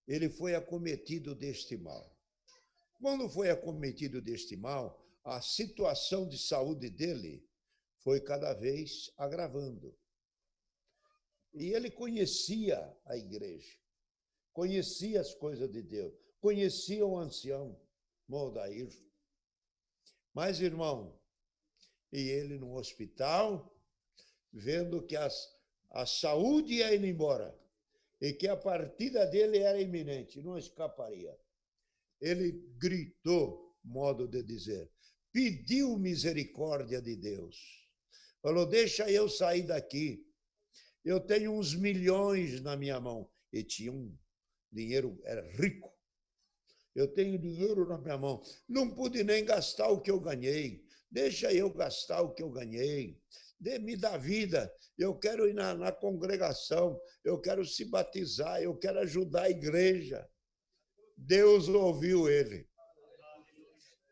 ele foi acometido deste mal. Quando foi acometido deste mal, a situação de saúde dele foi cada vez agravando. E ele conhecia a igreja, conhecia as coisas de Deus, conhecia o ancião Odair. Mas, irmão, e ele no hospital, vendo que a saúde ia indo embora e que a partida dele era iminente, não escaparia. Ele gritou, modo de dizer, pediu misericórdia de Deus. Falou, deixa eu sair daqui. Eu tenho uns milhões na minha mão. E tinha um dinheiro, era rico. Eu tenho dinheiro na minha mão. Não pude nem gastar o que eu ganhei. Deixa eu gastar o que eu ganhei. Me dá vida. Eu quero ir na congregação. Eu quero se batizar. Eu quero ajudar a igreja. Deus ouviu ele.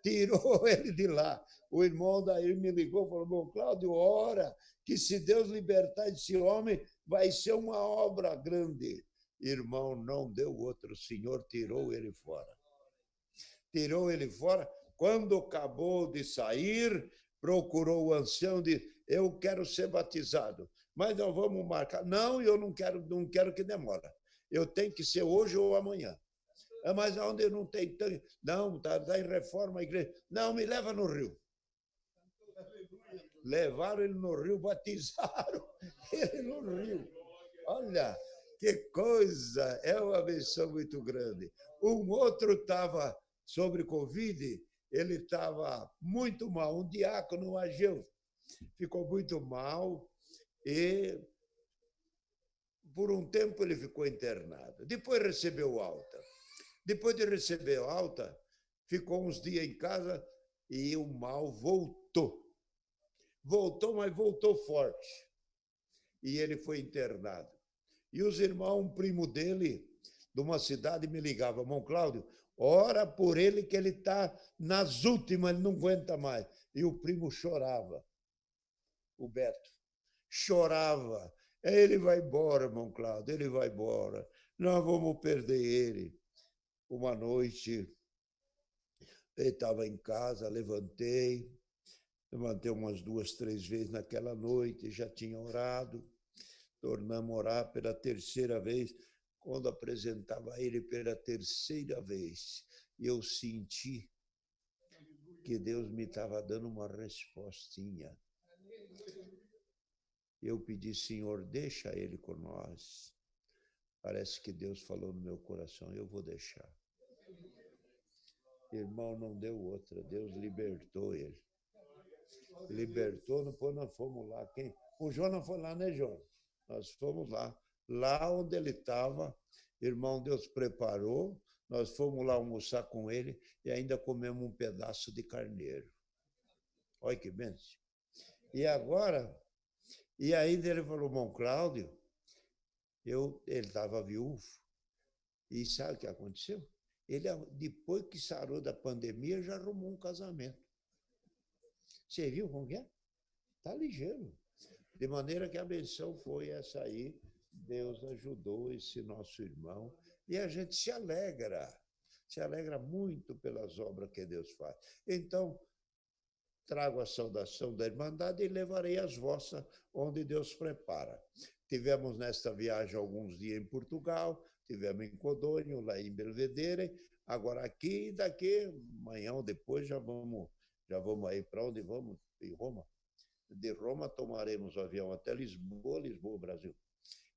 Tirou ele de lá. O irmão daí me ligou e falou, bom, Cláudio, ora que se Deus libertar esse homem, vai ser uma obra grande. Irmão, não deu outro. O Senhor tirou ele fora. Tirou ele fora. Quando acabou de sair, procurou o ancião e disse, eu quero ser batizado, mas nós vamos marcar. Não, eu não quero que demore. Eu tenho que ser hoje ou amanhã. Mas onde não tem tanque? Não, está em reforma a igreja. Não, me leva no rio. Levaram ele no rio, batizaram ele no rio. Olha, que coisa, é uma benção muito grande. Um outro estava sobre Covid, ele estava muito mal, um diácono, um Ageu, ficou muito mal e por um tempo ele ficou internado. Depois recebeu alta. Depois de receber alta, ficou uns dias em casa e o mal voltou. Voltou, mas voltou forte. E ele foi internado. E os irmãos, um primo dele, de uma cidade, me ligava, irmão Cláudio, ora por ele que ele está nas últimas, ele não aguenta mais. E o primo chorava, o Beto, chorava. Ele vai embora, irmão Cláudio, ele vai embora. Nós vamos perder ele. Uma noite, ele estava em casa, levantei umas 2, 3 vezes naquela noite, já tinha orado, tornamos a orar pela terceira vez. Quando apresentava ele pela terceira vez, eu senti que Deus me estava dando uma respostinha. Eu pedi, Senhor, deixa ele com nós. Parece que Deus falou no meu coração, eu vou deixar. Irmão, não deu outra, Deus libertou ele. Libertou, depois nós fomos lá. O Jonas foi lá, né, Jonas? Nós fomos lá. Lá onde ele estava, irmão, Deus preparou, nós fomos lá almoçar com ele e ainda comemos um pedaço de carneiro. Olha que bênção. E agora, e aí ele falou, irmão Cláudio, ele estava viúvo, e sabe o que aconteceu? Ele, depois que sarou da pandemia, já arrumou um casamento. Você viu como é? Está ligeiro. De maneira que a benção foi essa aí, Deus ajudou esse nosso irmão, e a gente se alegra muito pelas obras que Deus faz. Então, trago a saudação da Irmandade e levarei as vossas onde Deus prepara. Tivemos nesta viagem alguns dias em Portugal, tivemos em Codonho, lá em Belvedere, agora aqui, e daqui, amanhã ou depois, já vamos aí para onde vamos? Em Roma. De Roma tomaremos o avião até Lisboa, Brasil.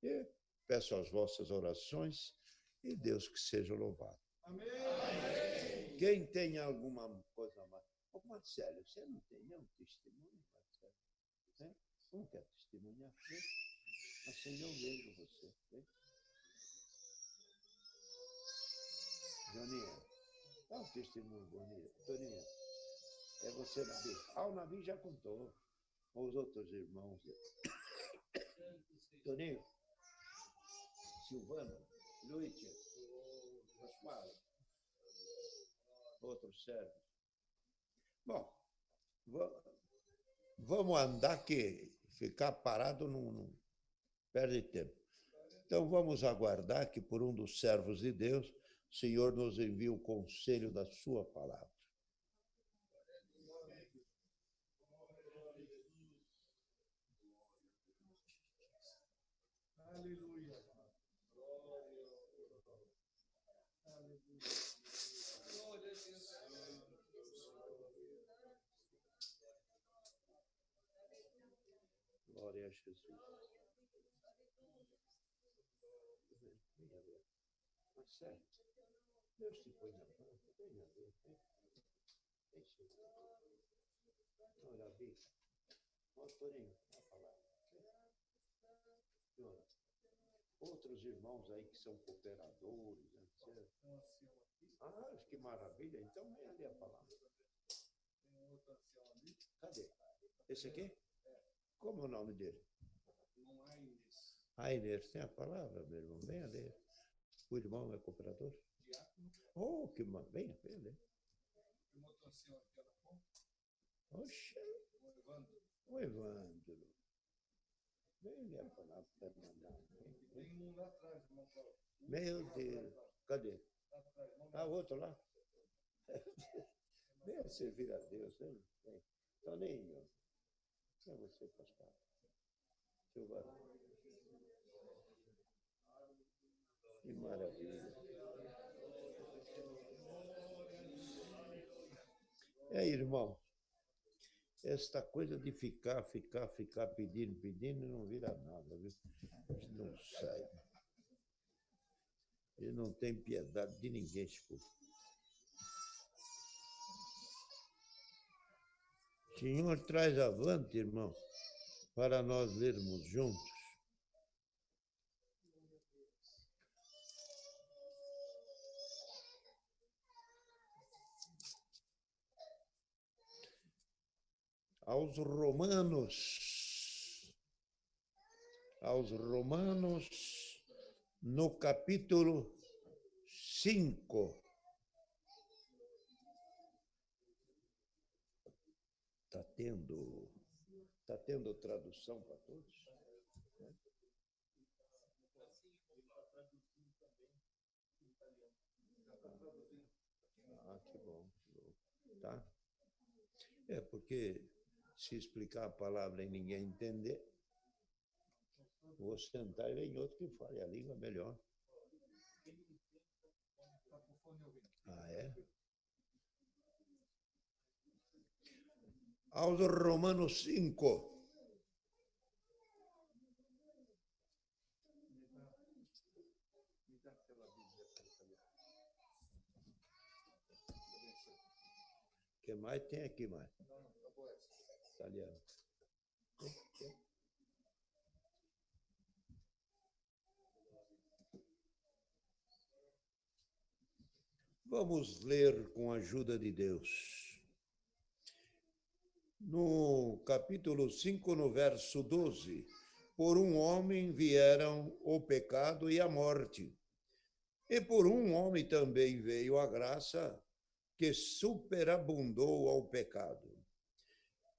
E peço as vossas orações e Deus que seja louvado. Amém. Quem tem alguma coisa mais? Ô, Marcelo, você não tem nenhum testemunho, Marcelo? Né? Não quer testemunhar? Né? Assim eu vejo você. Né? Joninha. Dá um testemunho bonito. Toninho, é você, Nabi. O Nabi já contou. Os outros irmãos. Toninho, Silvano, Luiz, Pascoal, outros servos. Bom, vamos andar que ficar parado não perde tempo. Então, vamos aguardar que, por um dos servos de Deus, o Senhor nos envie o conselho da sua palavra. Aleluia. Glória a Jesus. Marcelo, Deus te põe na mão, venha ver. Olha, Bia. Ó, Torinho, a palavra. Senhora, outros irmãos aí que são cooperadores, etc. Que maravilha. Então, vem ali a palavra. Cadê? Esse aqui? Como é o nome dele? Aires. Tem a palavra, meu irmão. Venha ler. O irmão é cooperador? Oh, que maravilha. Venha ler. Oxa. O Evandro. Vem ler a palavra para mandar. Tem um lá atrás, irmão. Meu Deus. Cadê? Outro lá? Venha servir a Deus. Vem. Toninho. É você, pastor. Silvano. Que maravilha. Irmão, esta coisa de ficar pedindo, não vira nada, viu? Não sai. Ele não tem piedade de ninguém, escuta. Senhor, traz avante, irmão, para nós lermos juntos. Aos Romanos, no capítulo 5. Está tendo tradução para todos? Que bom. Tá? Porque se explicar a palavra e ninguém entender, vou sentar e vem outro que fale a língua melhor. É? Aos Romanos 5. O que mais tem aqui, mais? Italiano. Vamos ler com a ajuda de Deus. No capítulo 5, no verso 12, por um homem vieram o pecado e a morte, e por um homem também veio a graça, que superabundou ao pecado.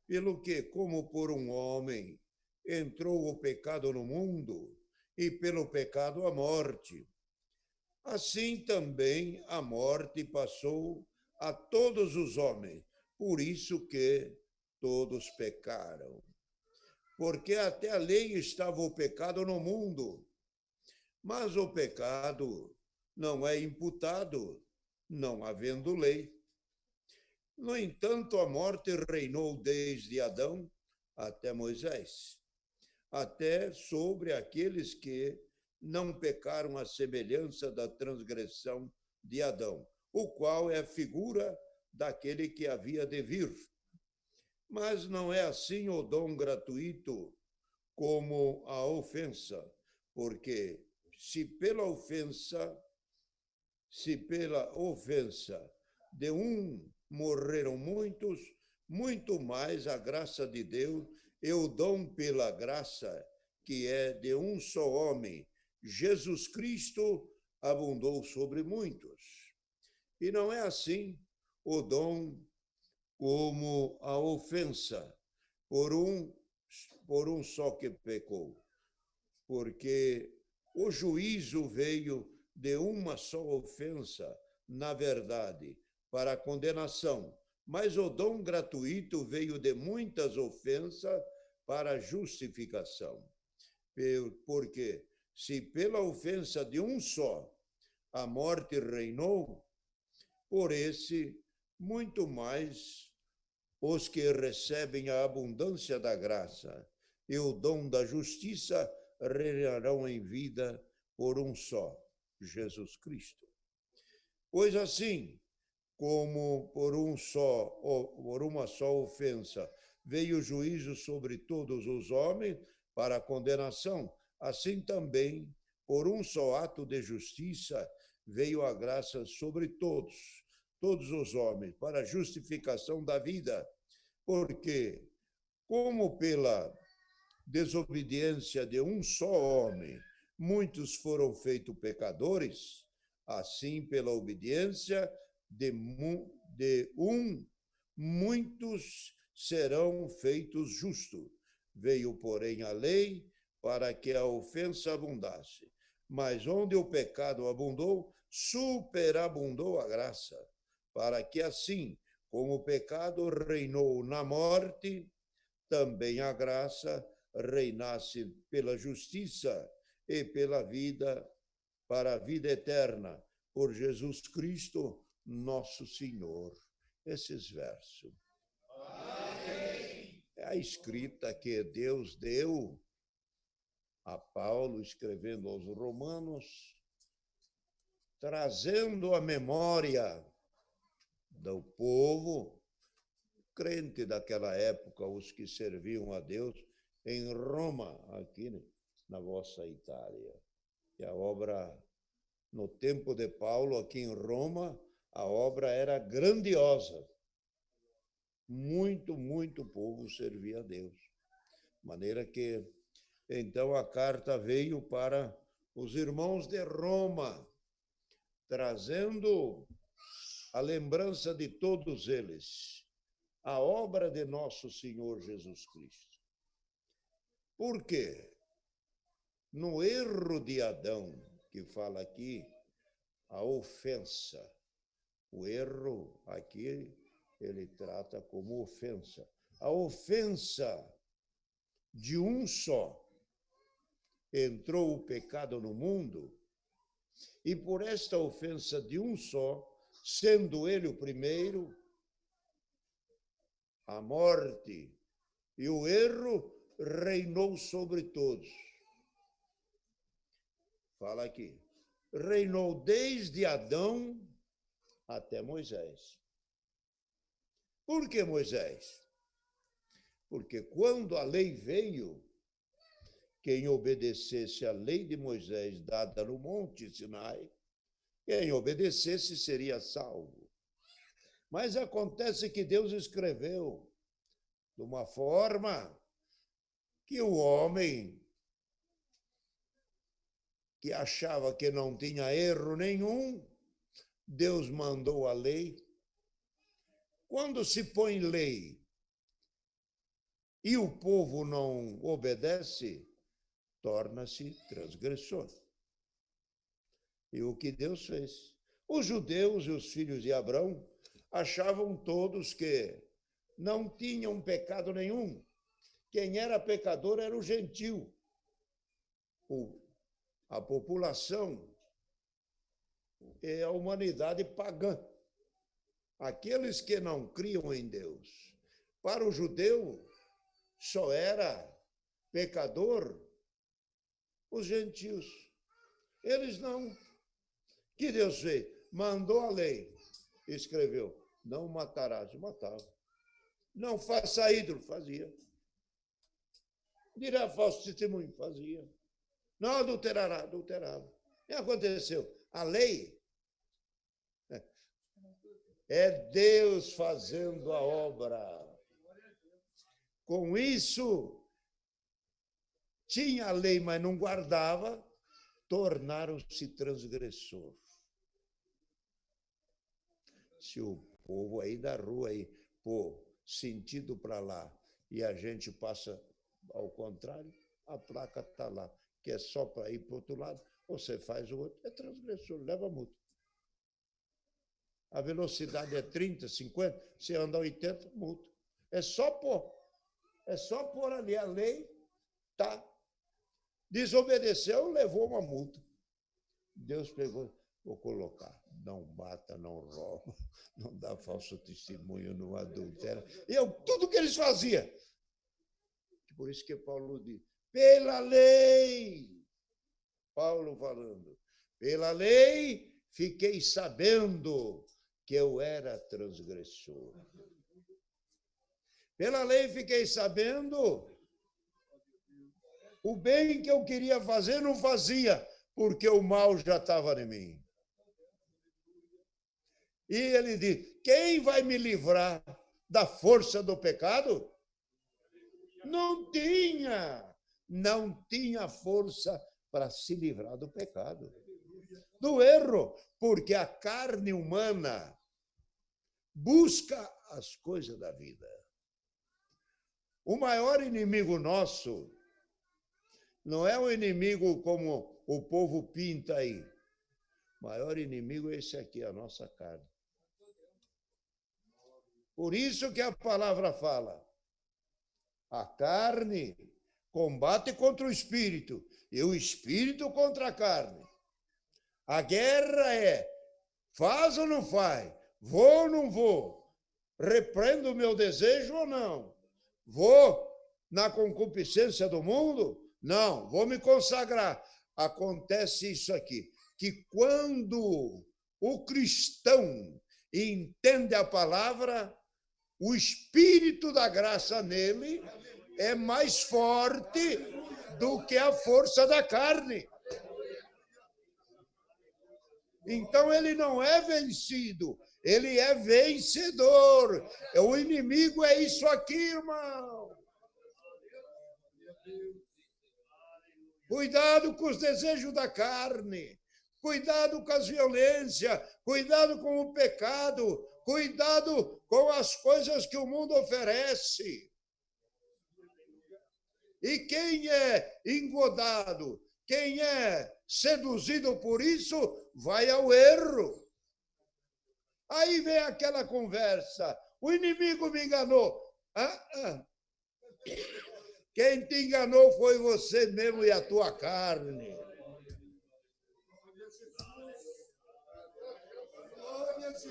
Pelo que, como por um homem entrou o pecado no mundo, e pelo pecado a morte, assim também a morte passou a todos os homens, por isso que todos pecaram. Porque até a lei estava o pecado no mundo, mas o pecado não é imputado, não havendo lei. No entanto, a morte reinou desde Adão até Moisés, até sobre aqueles que não pecaram à semelhança da transgressão de Adão, o qual é a figura daquele que havia de vir. Mas não é assim o dom gratuito como a ofensa, porque se pela ofensa de um morreram muitos, muito mais a graça de Deus e o dom pela graça, que é de um só homem, Jesus Cristo, abundou sobre muitos. E não é assim o dom como a ofensa, por um só que pecou. Porque o juízo veio de uma só ofensa, na verdade, para a condenação, mas o dom gratuito veio de muitas ofensas para a justificação. Porque se pela ofensa de um só a morte reinou, por esse muito mais os que recebem a abundância da graça e o dom da justiça reinarão em vida por um só, Jesus Cristo. Pois assim, como por uma só ofensa veio o juízo sobre todos os homens para a condenação, assim também, por um só ato de justiça, veio a graça sobre todos os homens, para a justificação da vida. Porque, como pela desobediência de um só homem, muitos foram feitos pecadores, assim, pela obediência de muitos serão feitos justos. Veio, porém, a lei para que a ofensa abundasse. Mas onde o pecado abundou, superabundou a graça, para que assim, como o pecado reinou na morte, também a graça reinasse pela justiça e pela vida, para a vida eterna, por Jesus Cristo, nosso Senhor. Esses versos. Amém. É a escrita que Deus deu a Paulo, escrevendo aos Romanos, trazendo a memória do povo crente daquela época, os que serviam a Deus em Roma, aqui na vossa Itália. E a obra, no tempo de Paulo, aqui em Roma, a obra era grandiosa. Muito, muito povo servia a Deus. De maneira que, então, a carta veio para os irmãos de Roma, trazendo a lembrança de todos eles, a obra de nosso Senhor Jesus Cristo. Por quê? No erro de Adão, que fala aqui, a ofensa. O erro aqui ele trata como ofensa. A ofensa de um só. Entrou o pecado no mundo, e por esta ofensa de um só, sendo ele o primeiro, a morte e o erro reinou sobre todos. Fala aqui. Reinou desde Adão até Moisés. Por que Moisés? Porque quando a lei veio, quem obedecesse à lei de Moisés dada no Monte Sinai, quem obedecesse seria salvo. Mas acontece que Deus escreveu de uma forma que o homem que achava que não tinha erro nenhum, Deus mandou a lei. Quando se põe lei e o povo não obedece, torna-se transgressor. E o que Deus fez? Os judeus e os filhos de Abraão achavam todos que não tinham pecado nenhum. Quem era pecador era o gentio, a população e a humanidade pagã. Aqueles que não criam em Deus. Para o judeu, só era pecador os gentios. Eles não. Que Deus fez? Mandou a lei, escreveu, não matarás, matava. Não faça ídolo, fazia. Dirá falso testemunho, fazia. Não adulterará, adulterava. E aconteceu? A lei É Deus fazendo a obra. Com isso, tinha a lei, mas não guardava, tornaram-se transgressor. Se o povo aí da rua aí pôr sentido para lá e a gente passa ao contrário, a placa está lá, que é só para ir para o outro lado, você faz o outro, é transgressor, leva multa. A velocidade é 30, 50, você anda a 80, multa. É só pôr ali a lei, tá. Desobedeceu, levou uma multa. Deus pegou, vou colocar, não mata, não rouba, não dá falso testemunho, não adultera. E tudo que eles faziam. Por isso que Paulo diz, pela lei, Paulo falando, pela lei fiquei sabendo que eu era transgressor. Pela lei fiquei sabendo o bem que eu queria fazer, não fazia, porque o mal já estava em mim. E ele diz, quem vai me livrar da força do pecado? Não tinha força para se livrar do pecado, do erro, porque a carne humana busca as coisas da vida. O maior inimigo nosso não é um inimigo como o povo pinta aí. O maior inimigo é esse aqui, a nossa carne. Por isso que a palavra fala, a carne combate contra o espírito e o espírito contra a carne. A guerra é, faz ou não faz? Vou ou não vou? Repreendo o meu desejo ou não? Vou na concupiscência do mundo? Não, vou me consagrar. Acontece isso aqui, que quando o cristão entende a palavra, o espírito da graça nele é mais forte do que a força da carne. Então ele não é vencido, ele é vencedor. O inimigo é isso aqui, irmão. Cuidado com os desejos da carne, cuidado com as violências, cuidado com o pecado, cuidado com as coisas que o mundo oferece. E quem é engodado, quem é seduzido por isso, vai ao erro. Aí vem aquela conversa, o inimigo me enganou. Quem te enganou foi você mesmo e a tua carne.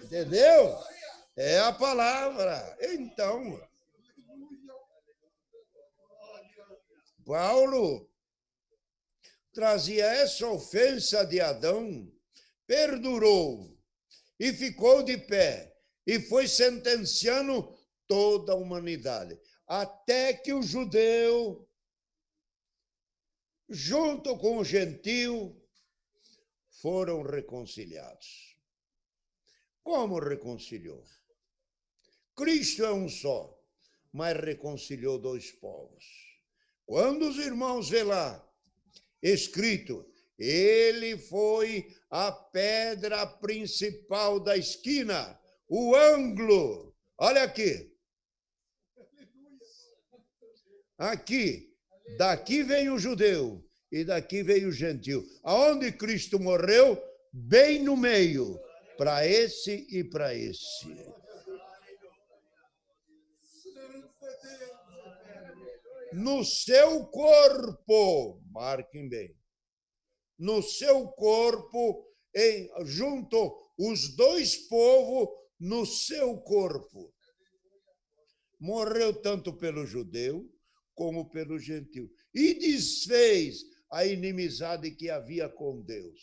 Entendeu? É a palavra. Então, Paulo trazia essa ofensa de Adão, perdurou e ficou de pé e foi sentenciando toda a humanidade, até que o judeu, junto com o gentio, foram reconciliados. Como reconciliou? Cristo é um só, mas reconciliou dois povos. Quando os irmãos vê lá, escrito, ele foi a pedra principal da esquina, o ângulo. Olha aqui. Aqui, daqui vem o judeu e daqui veio o gentil. Aonde Cristo morreu? Bem no meio, para esse e para esse. No seu corpo, marquem bem, no seu corpo, junto os dois povos no seu corpo. Morreu tanto pelo judeu como pelo gentil. E desfez a inimizade que havia com Deus.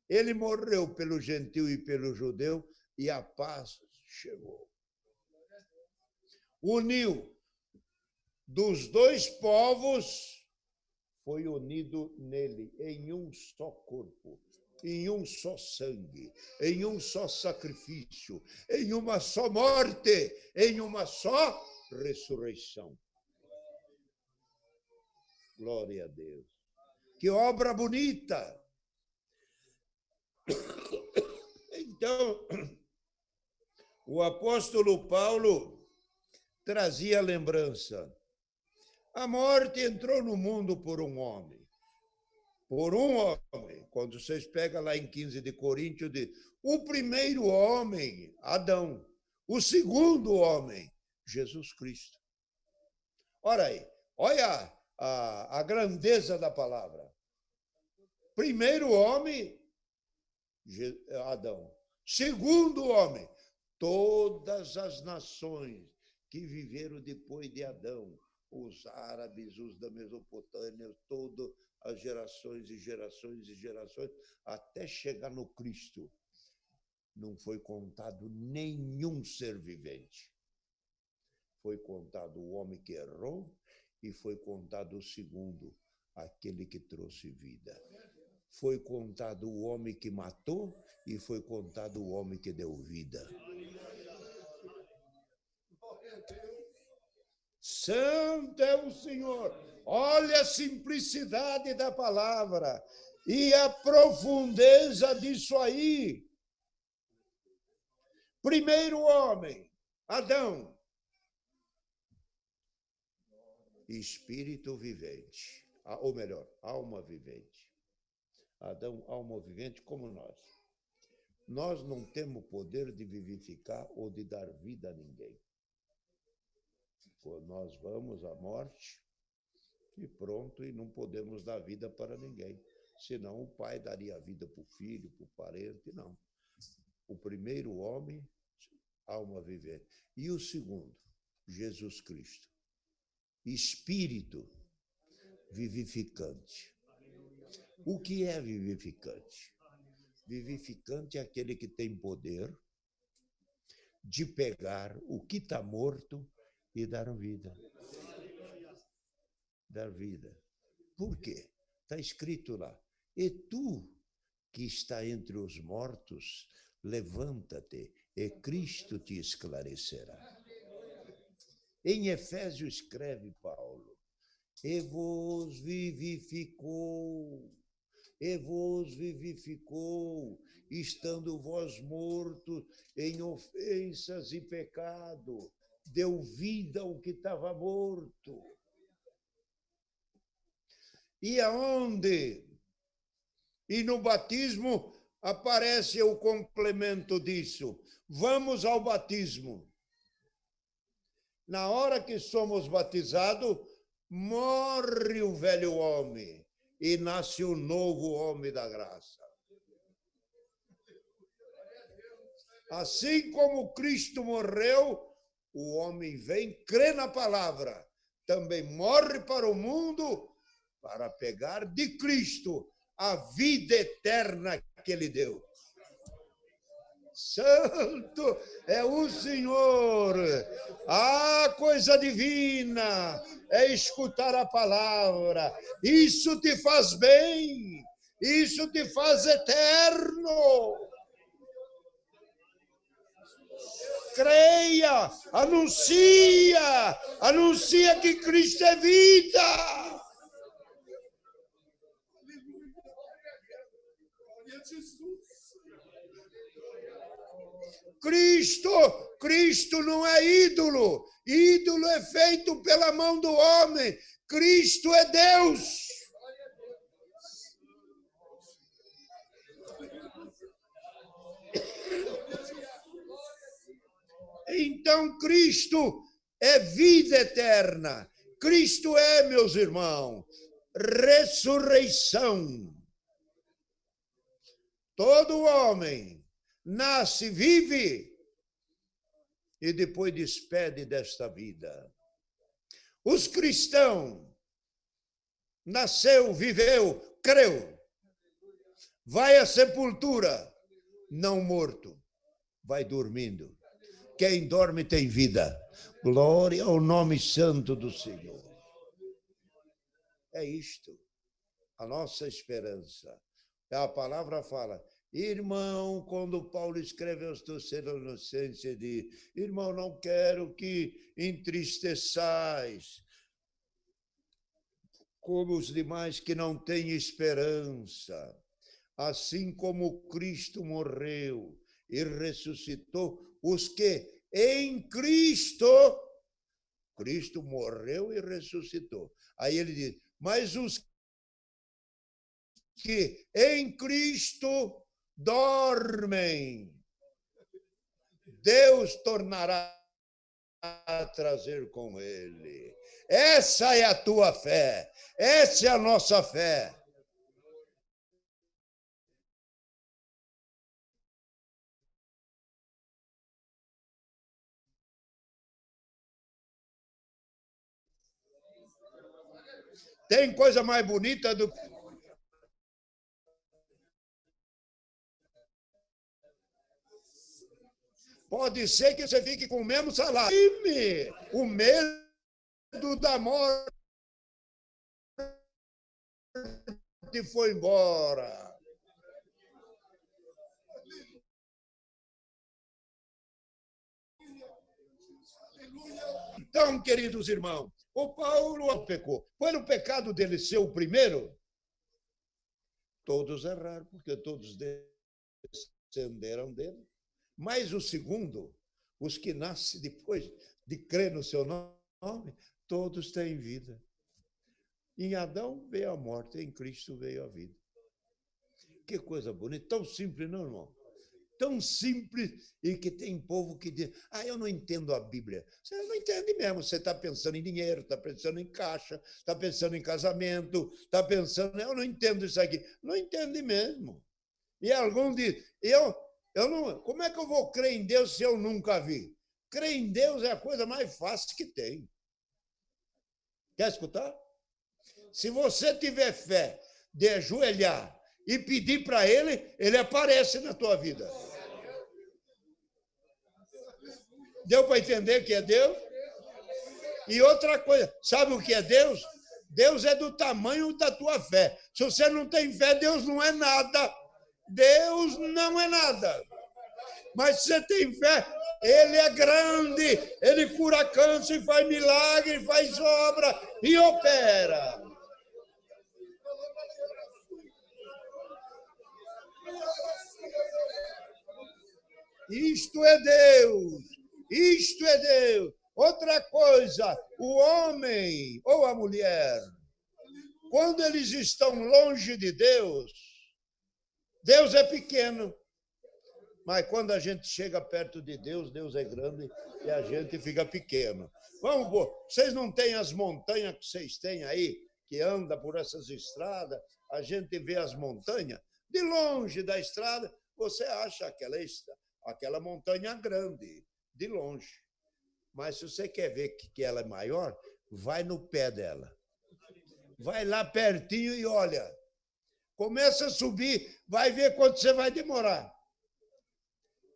Ele morreu pelo gentil e pelo judeu e a paz chegou. Uniu dos dois povos, foi unido nele, em um só corpo. em um só sangue, em um só sacrifício, em uma só morte, em uma só ressurreição. Glória a Deus. Que obra bonita! Então, o apóstolo Paulo trazia a lembrança. A morte entrou no mundo por um homem. Por um homem. Quando vocês pegam lá em 15 de Coríntios, diz, o primeiro homem, Adão. O segundo homem, Jesus Cristo. Ora aí, olha a grandeza da palavra. Primeiro homem, Adão. Segundo homem, todas as nações que viveram depois de Adão, os árabes, os da Mesopotâmia, todas as gerações e gerações e gerações, até chegar no Cristo, não foi contado nenhum ser vivente. Foi contado o homem que errou e foi contado o segundo, aquele que trouxe vida. Foi contado o homem que matou e foi contado o homem que deu vida. Santo é o Senhor. Olha a simplicidade da palavra e a profundeza disso aí. Primeiro homem, Adão. Espírito vivente, ou melhor, alma vivente. Adão, alma vivente como nós. Nós não temos poder de vivificar ou de dar vida a ninguém. Quando nós vamos à morte e pronto, e não podemos dar vida para ninguém. Senão o pai daria vida para o filho, para o parente, não. O primeiro homem, alma vivente. E o segundo, Jesus Cristo. Espírito vivificante. O que é vivificante? Vivificante é aquele que tem poder de pegar o que está morto e dar vida. Dar vida. Por quê? Está escrito lá. E tu, que está entre os mortos, levanta-te, e Cristo te esclarecerá. Em Efésios escreve Paulo, e vos vivificou, estando vós mortos em ofensas e pecado, deu vida ao que estava morto. E aonde? E no batismo aparece o complemento disso. Vamos ao batismo. Na hora que somos batizados, morre o velho homem e nasce o novo homem da graça. Assim como Cristo morreu, o homem vem, crê na palavra, também morre para o mundo para pegar de Cristo a vida eterna que ele deu. Santo é o Senhor. Ah, coisa divina é escutar a palavra. Isso te faz bem. Isso te faz eterno. Creia, anuncia que Cristo é vida. Cristo não é ídolo. Ídolo é feito pela mão do homem. Cristo é Deus. Então, Cristo é vida eterna. Cristo é, meus irmãos, ressurreição. Todo homem nasce, vive e depois despede desta vida. Os cristãos nasceu, viveu, creu. Vai à sepultura, não morto, vai dormindo. Quem dorme tem vida. Glória ao nome santo do Senhor. É isto, a nossa esperança. A palavra fala, irmão, quando Paulo escreve aos Tessalonicenses, diz, irmão, não quero que entristeçais como os demais que não têm esperança. Assim como Cristo morreu e ressuscitou, os que em Cristo morreu e ressuscitou. Aí ele diz, mas os que em Cristo dormem, Deus tornará a trazer com ele. Essa é a tua fé, essa é a nossa fé. Tem coisa mais bonita do que... Pode ser que você fique com o mesmo salário. O medo da morte foi embora. Então, queridos irmãos, o Paulo pecou. Foi no pecado dele ser o primeiro? Todos erraram, porque todos descenderam dele. Mas o segundo, os que nascem depois de crer no seu nome, todos têm vida. Em Adão veio a morte, em Cristo veio a vida. Que coisa bonita, tão simples, não, irmão? Tão simples, e que tem povo que diz, eu não entendo a Bíblia. Você não entende mesmo, você está pensando em dinheiro, está pensando em caixa, está pensando em casamento, está pensando, eu não entendo isso aqui. Não entende mesmo. E alguns dizem, eu não, como é que eu vou crer em Deus se eu nunca vi? Crer em Deus é a coisa mais fácil que tem. Quer escutar? Se você tiver fé de ajoelhar e pedir para ele aparece na tua vida. Deu para entender que é Deus? E outra coisa, sabe o que é Deus? Deus é do tamanho da tua fé. Se você não tem fé, Deus não é nada. Deus não é nada. Mas se você tem fé, ele é grande, ele cura câncer, faz milagre, faz obra e opera. Isto é Deus, isto é Deus. Outra coisa, o homem ou a mulher, quando eles estão longe de Deus, Deus é pequeno. Mas quando a gente chega perto de Deus, Deus é grande e a gente fica pequeno. Vamos, vocês não têm as montanhas que vocês têm aí, que anda por essas estradas, a gente vê as montanhas, de longe da estrada, você acha aquela montanha grande, de longe. Mas se você quer ver que ela é maior, vai no pé dela. Vai lá pertinho e olha. Começa a subir, vai ver quanto você vai demorar.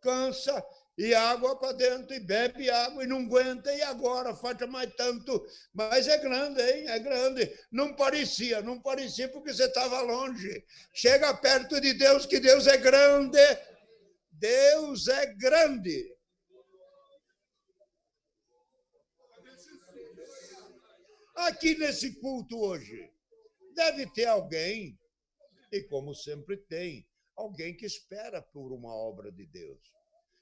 Cansa, e água para dentro, e bebe água, e não aguenta, e agora falta mais tanto. Mas é grande, hein? É grande. Não parecia porque você estava longe. Chega perto de Deus, que Deus é grande. Deus é grande. Aqui nesse culto hoje, deve ter alguém, e como sempre tem, alguém que espera por uma obra de Deus.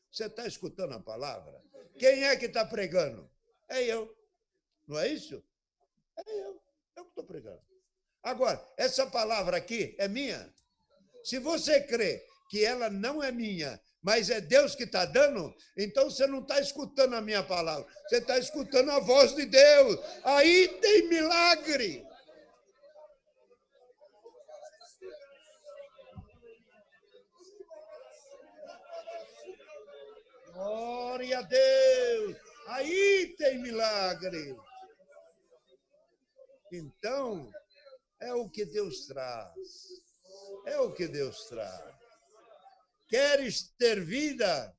Você está escutando a palavra? Quem é que está pregando? É eu. Não é isso? É eu que estou pregando. Agora, essa palavra aqui é minha. Se você crê que ela não é minha, mas é Deus que está dando, então você não está escutando a minha palavra, você está escutando a voz de Deus. Aí tem milagre. Glória a Deus! Aí tem milagre. Então, é o que Deus traz. É o que Deus traz. Queres ter vida?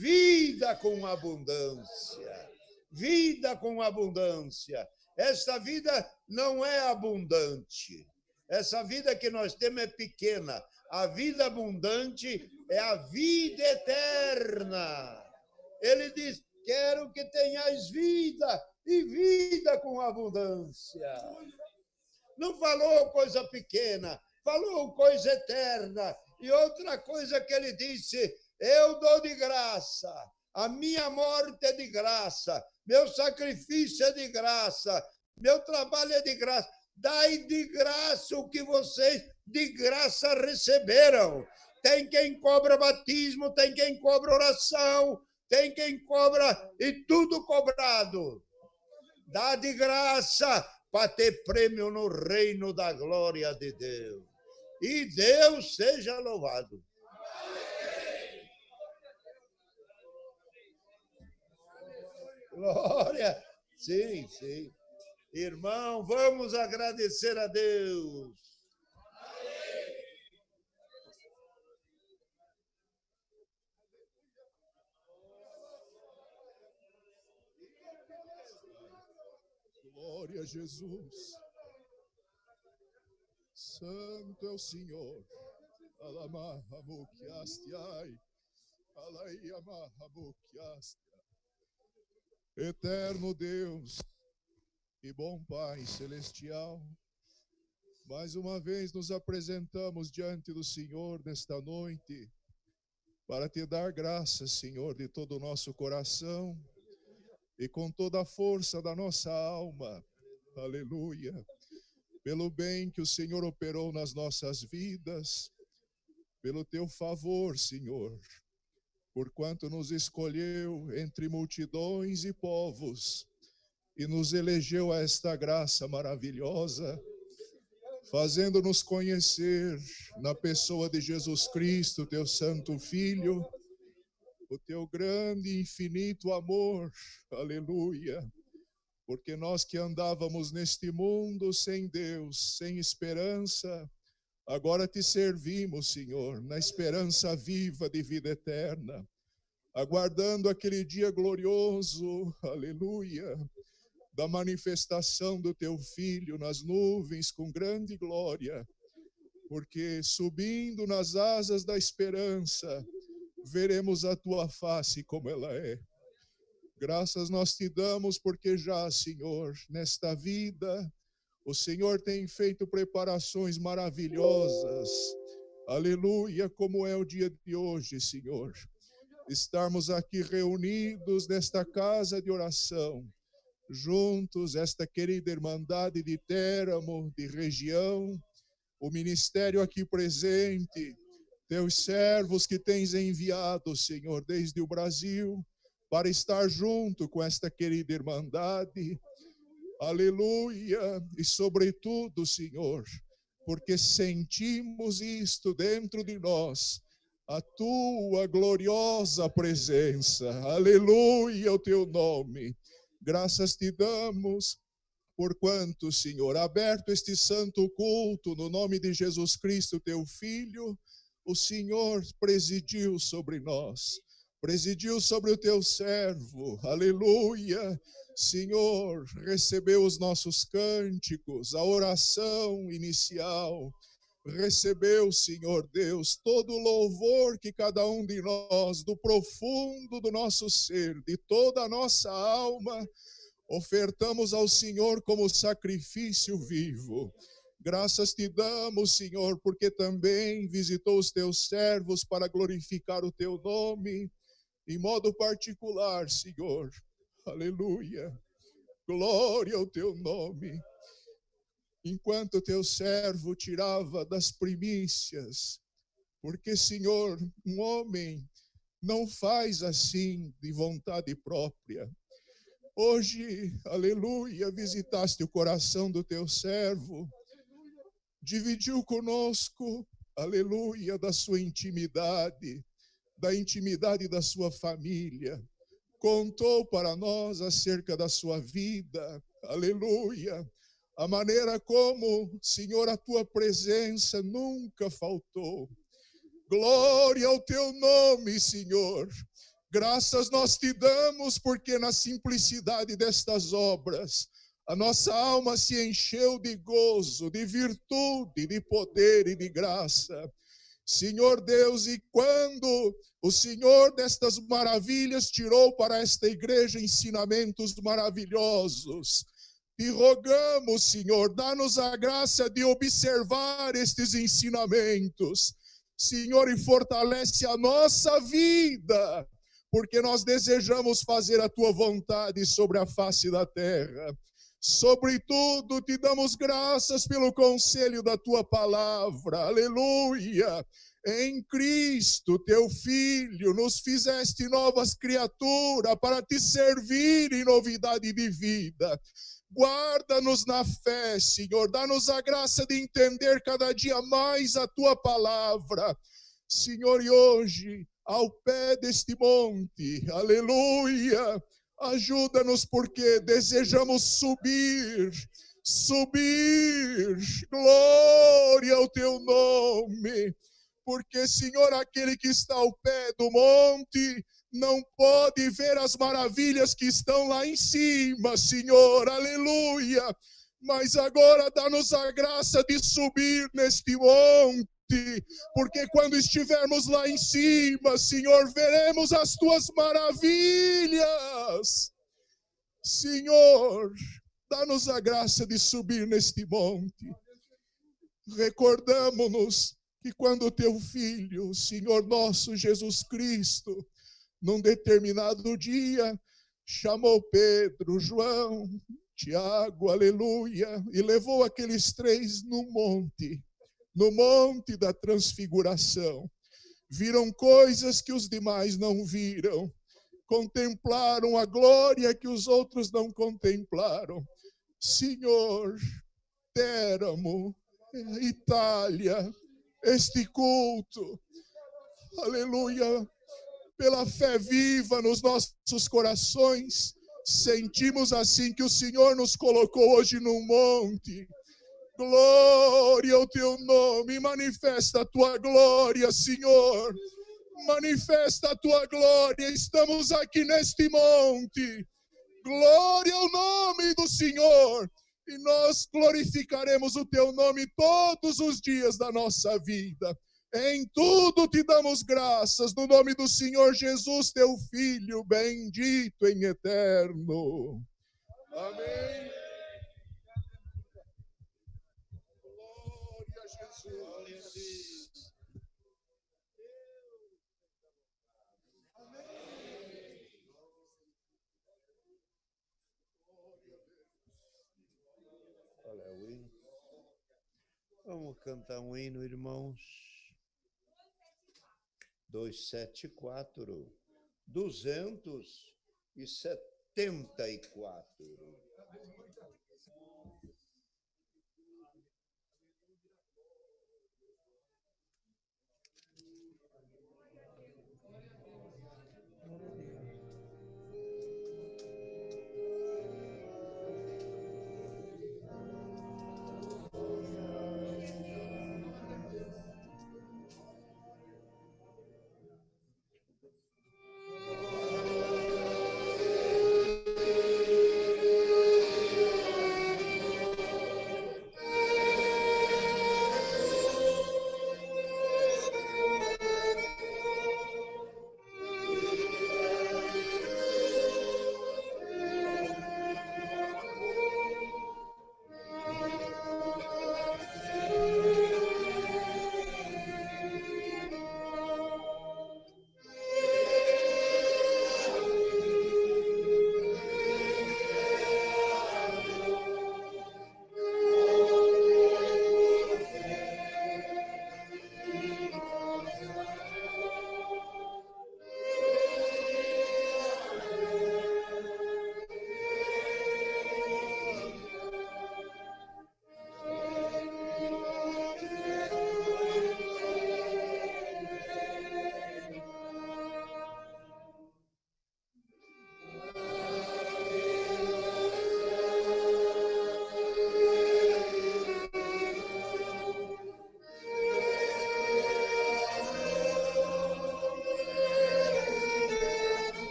Vida com abundância. Vida com abundância. Esta vida não é abundante. Essa vida que nós temos é pequena. A vida abundante é a vida eterna. Ele diz, quero que tenhais vida e vida com abundância. Não falou coisa pequena, falou coisa eterna. E outra coisa que ele disse, eu dou de graça, a minha morte é de graça, meu sacrifício é de graça, meu trabalho é de graça. Dai de graça o que vocês de graça receberam. Tem quem cobra batismo, tem quem cobra oração, tem quem cobra e tudo cobrado. Dá de graça para ter prêmio no reino da glória de Deus. E Deus seja louvado. Glória. Sim, sim. Irmão, vamos agradecer a Deus. Glória a Jesus. Santo é o Senhor. Alamahamukiastiai. Alaiamahamukiastia. Eterno Deus e bom Pai celestial, mais uma vez nos apresentamos diante do Senhor nesta noite para te dar graças, Senhor, de todo o nosso coração e com toda a força da nossa alma. Aleluia. Pelo bem que o Senhor operou nas nossas vidas, pelo teu favor, Senhor, porquanto nos escolheu entre multidões e povos e nos elegeu a esta graça maravilhosa, fazendo-nos conhecer na pessoa de Jesus Cristo, teu santo Filho, o teu grande e infinito amor. Aleluia. Porque nós que andávamos neste mundo sem Deus, sem esperança, agora te servimos, Senhor, na esperança viva de vida eterna, aguardando aquele dia glorioso, aleluia, da manifestação do teu Filho nas nuvens com grande glória, porque subindo nas asas da esperança, veremos a tua face como ela é. Graças nós te damos porque já, Senhor, nesta vida, o Senhor tem feito preparações maravilhosas. Aleluia, como é o dia de hoje, Senhor. Estarmos aqui reunidos nesta casa de oração, juntos, esta querida irmandade de Téramo, de região, o ministério aqui presente, teus servos que tens enviado, Senhor, desde o Brasil, para estar junto com esta querida irmandade. Aleluia, e sobretudo, Senhor, porque sentimos isto dentro de nós, a tua gloriosa presença. Aleluia, o teu nome. Graças te damos, porquanto, Senhor, aberto este santo culto no nome de Jesus Cristo, teu Filho, o Senhor presidiu sobre nós, presidiu sobre o teu servo. Aleluia. Senhor, recebeu os nossos cânticos, a oração inicial, recebeu, Senhor Deus, todo o louvor que cada um de nós, do profundo do nosso ser, de toda a nossa alma, ofertamos ao Senhor como sacrifício vivo. Graças te damos, Senhor, porque também visitou os teus servos para glorificar o teu nome, em modo particular, Senhor. Aleluia. Glória ao teu nome. Enquanto o teu servo tirava das primícias, porque, Senhor, um homem não faz assim de vontade própria. Hoje, aleluia, visitaste o coração do teu servo, dividiu conosco, aleluia, da sua intimidade, da intimidade da sua família, contou para nós acerca da sua vida, aleluia, a maneira como, Senhor, a tua presença nunca faltou. Glória ao teu nome, Senhor. Graças nós te damos, porque na simplicidade destas obras, A nossa alma se encheu de gozo, de virtude, de poder e de graça. Senhor Deus, e quando o Senhor destas maravilhas tirou para esta igreja ensinamentos maravilhosos, te rogamos, Senhor, dá-nos a graça de observar estes ensinamentos, Senhor, e fortalece a nossa vida, porque nós desejamos fazer a tua vontade sobre a face da terra. Sobretudo, te damos graças pelo conselho da tua palavra, aleluia. Em Cristo, teu Filho, nos fizeste novas criaturas para te servir em novidade de vida. Guarda-nos na fé, Senhor, dá-nos a graça de entender cada dia mais a tua palavra. Senhor, e hoje, ao pé deste monte, aleluia, ajuda-nos porque desejamos subir, glória ao teu nome, porque, Senhor, aquele que está ao pé do monte não pode ver as maravilhas que estão lá em cima, Senhor, aleluia, mas agora dá-nos a graça de subir neste monte, porque quando estivermos lá em cima, Senhor, veremos as tuas maravilhas. Senhor, dá-nos a graça de subir neste monte. Recordamo-nos que quando o teu Filho, Senhor nosso Jesus Cristo, num determinado dia, chamou Pedro, João, Tiago, aleluia, e levou aqueles três no monte da transfiguração. Viram coisas que os demais não viram, contemplaram a glória que os outros não contemplaram. Senhor, Téramo, Itália, este culto, aleluia, pela fé viva nos nossos corações, sentimos assim que o Senhor nos colocou hoje num monte. Glória ao teu nome, manifesta a tua glória, Senhor, manifesta a tua glória, estamos aqui neste monte, glória ao nome do Senhor, e nós glorificaremos o teu nome todos os dias da nossa vida. Em tudo te damos graças, no nome do Senhor Jesus, teu Filho, bendito em eterno. Amém. Glória a Jesus. Olha o hino. Vamos cantar um hino, irmãos. 274, 274.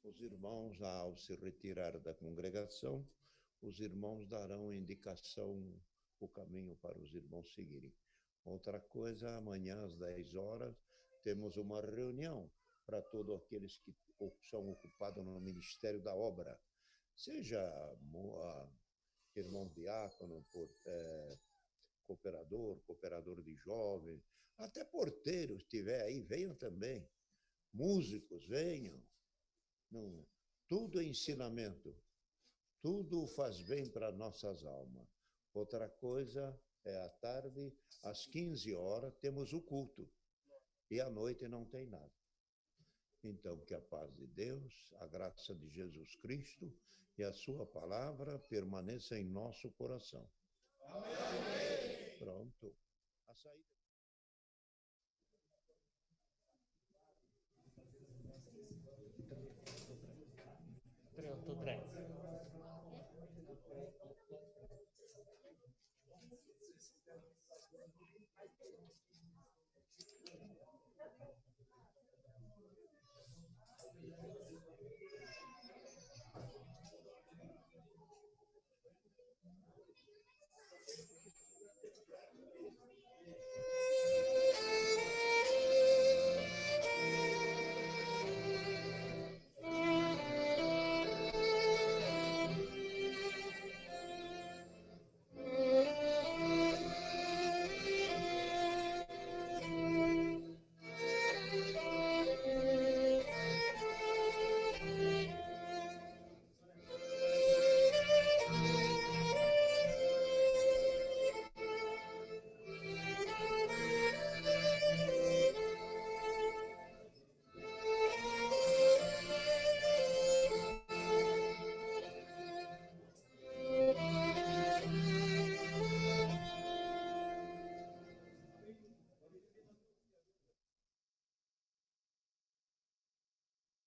Os irmãos, ao se retirar da congregação, os irmãos darão indicação, o caminho para os irmãos seguirem. Outra coisa, amanhã às 10 horas, temos uma reunião para todos aqueles que são ocupados no Ministério da Obra, seja irmão diácono, cooperador de jovens, até porteiro, se estiver aí, venham também. Músicos, venham. Não, tudo é ensinamento, tudo faz bem para nossas almas. Outra coisa é à tarde, às 15 horas, temos o culto. E à noite não tem nada. Então, que a paz de Deus, a graça de Jesus Cristo e a sua palavra permaneça em nosso coração. Amém. Pronto. A saída. 383.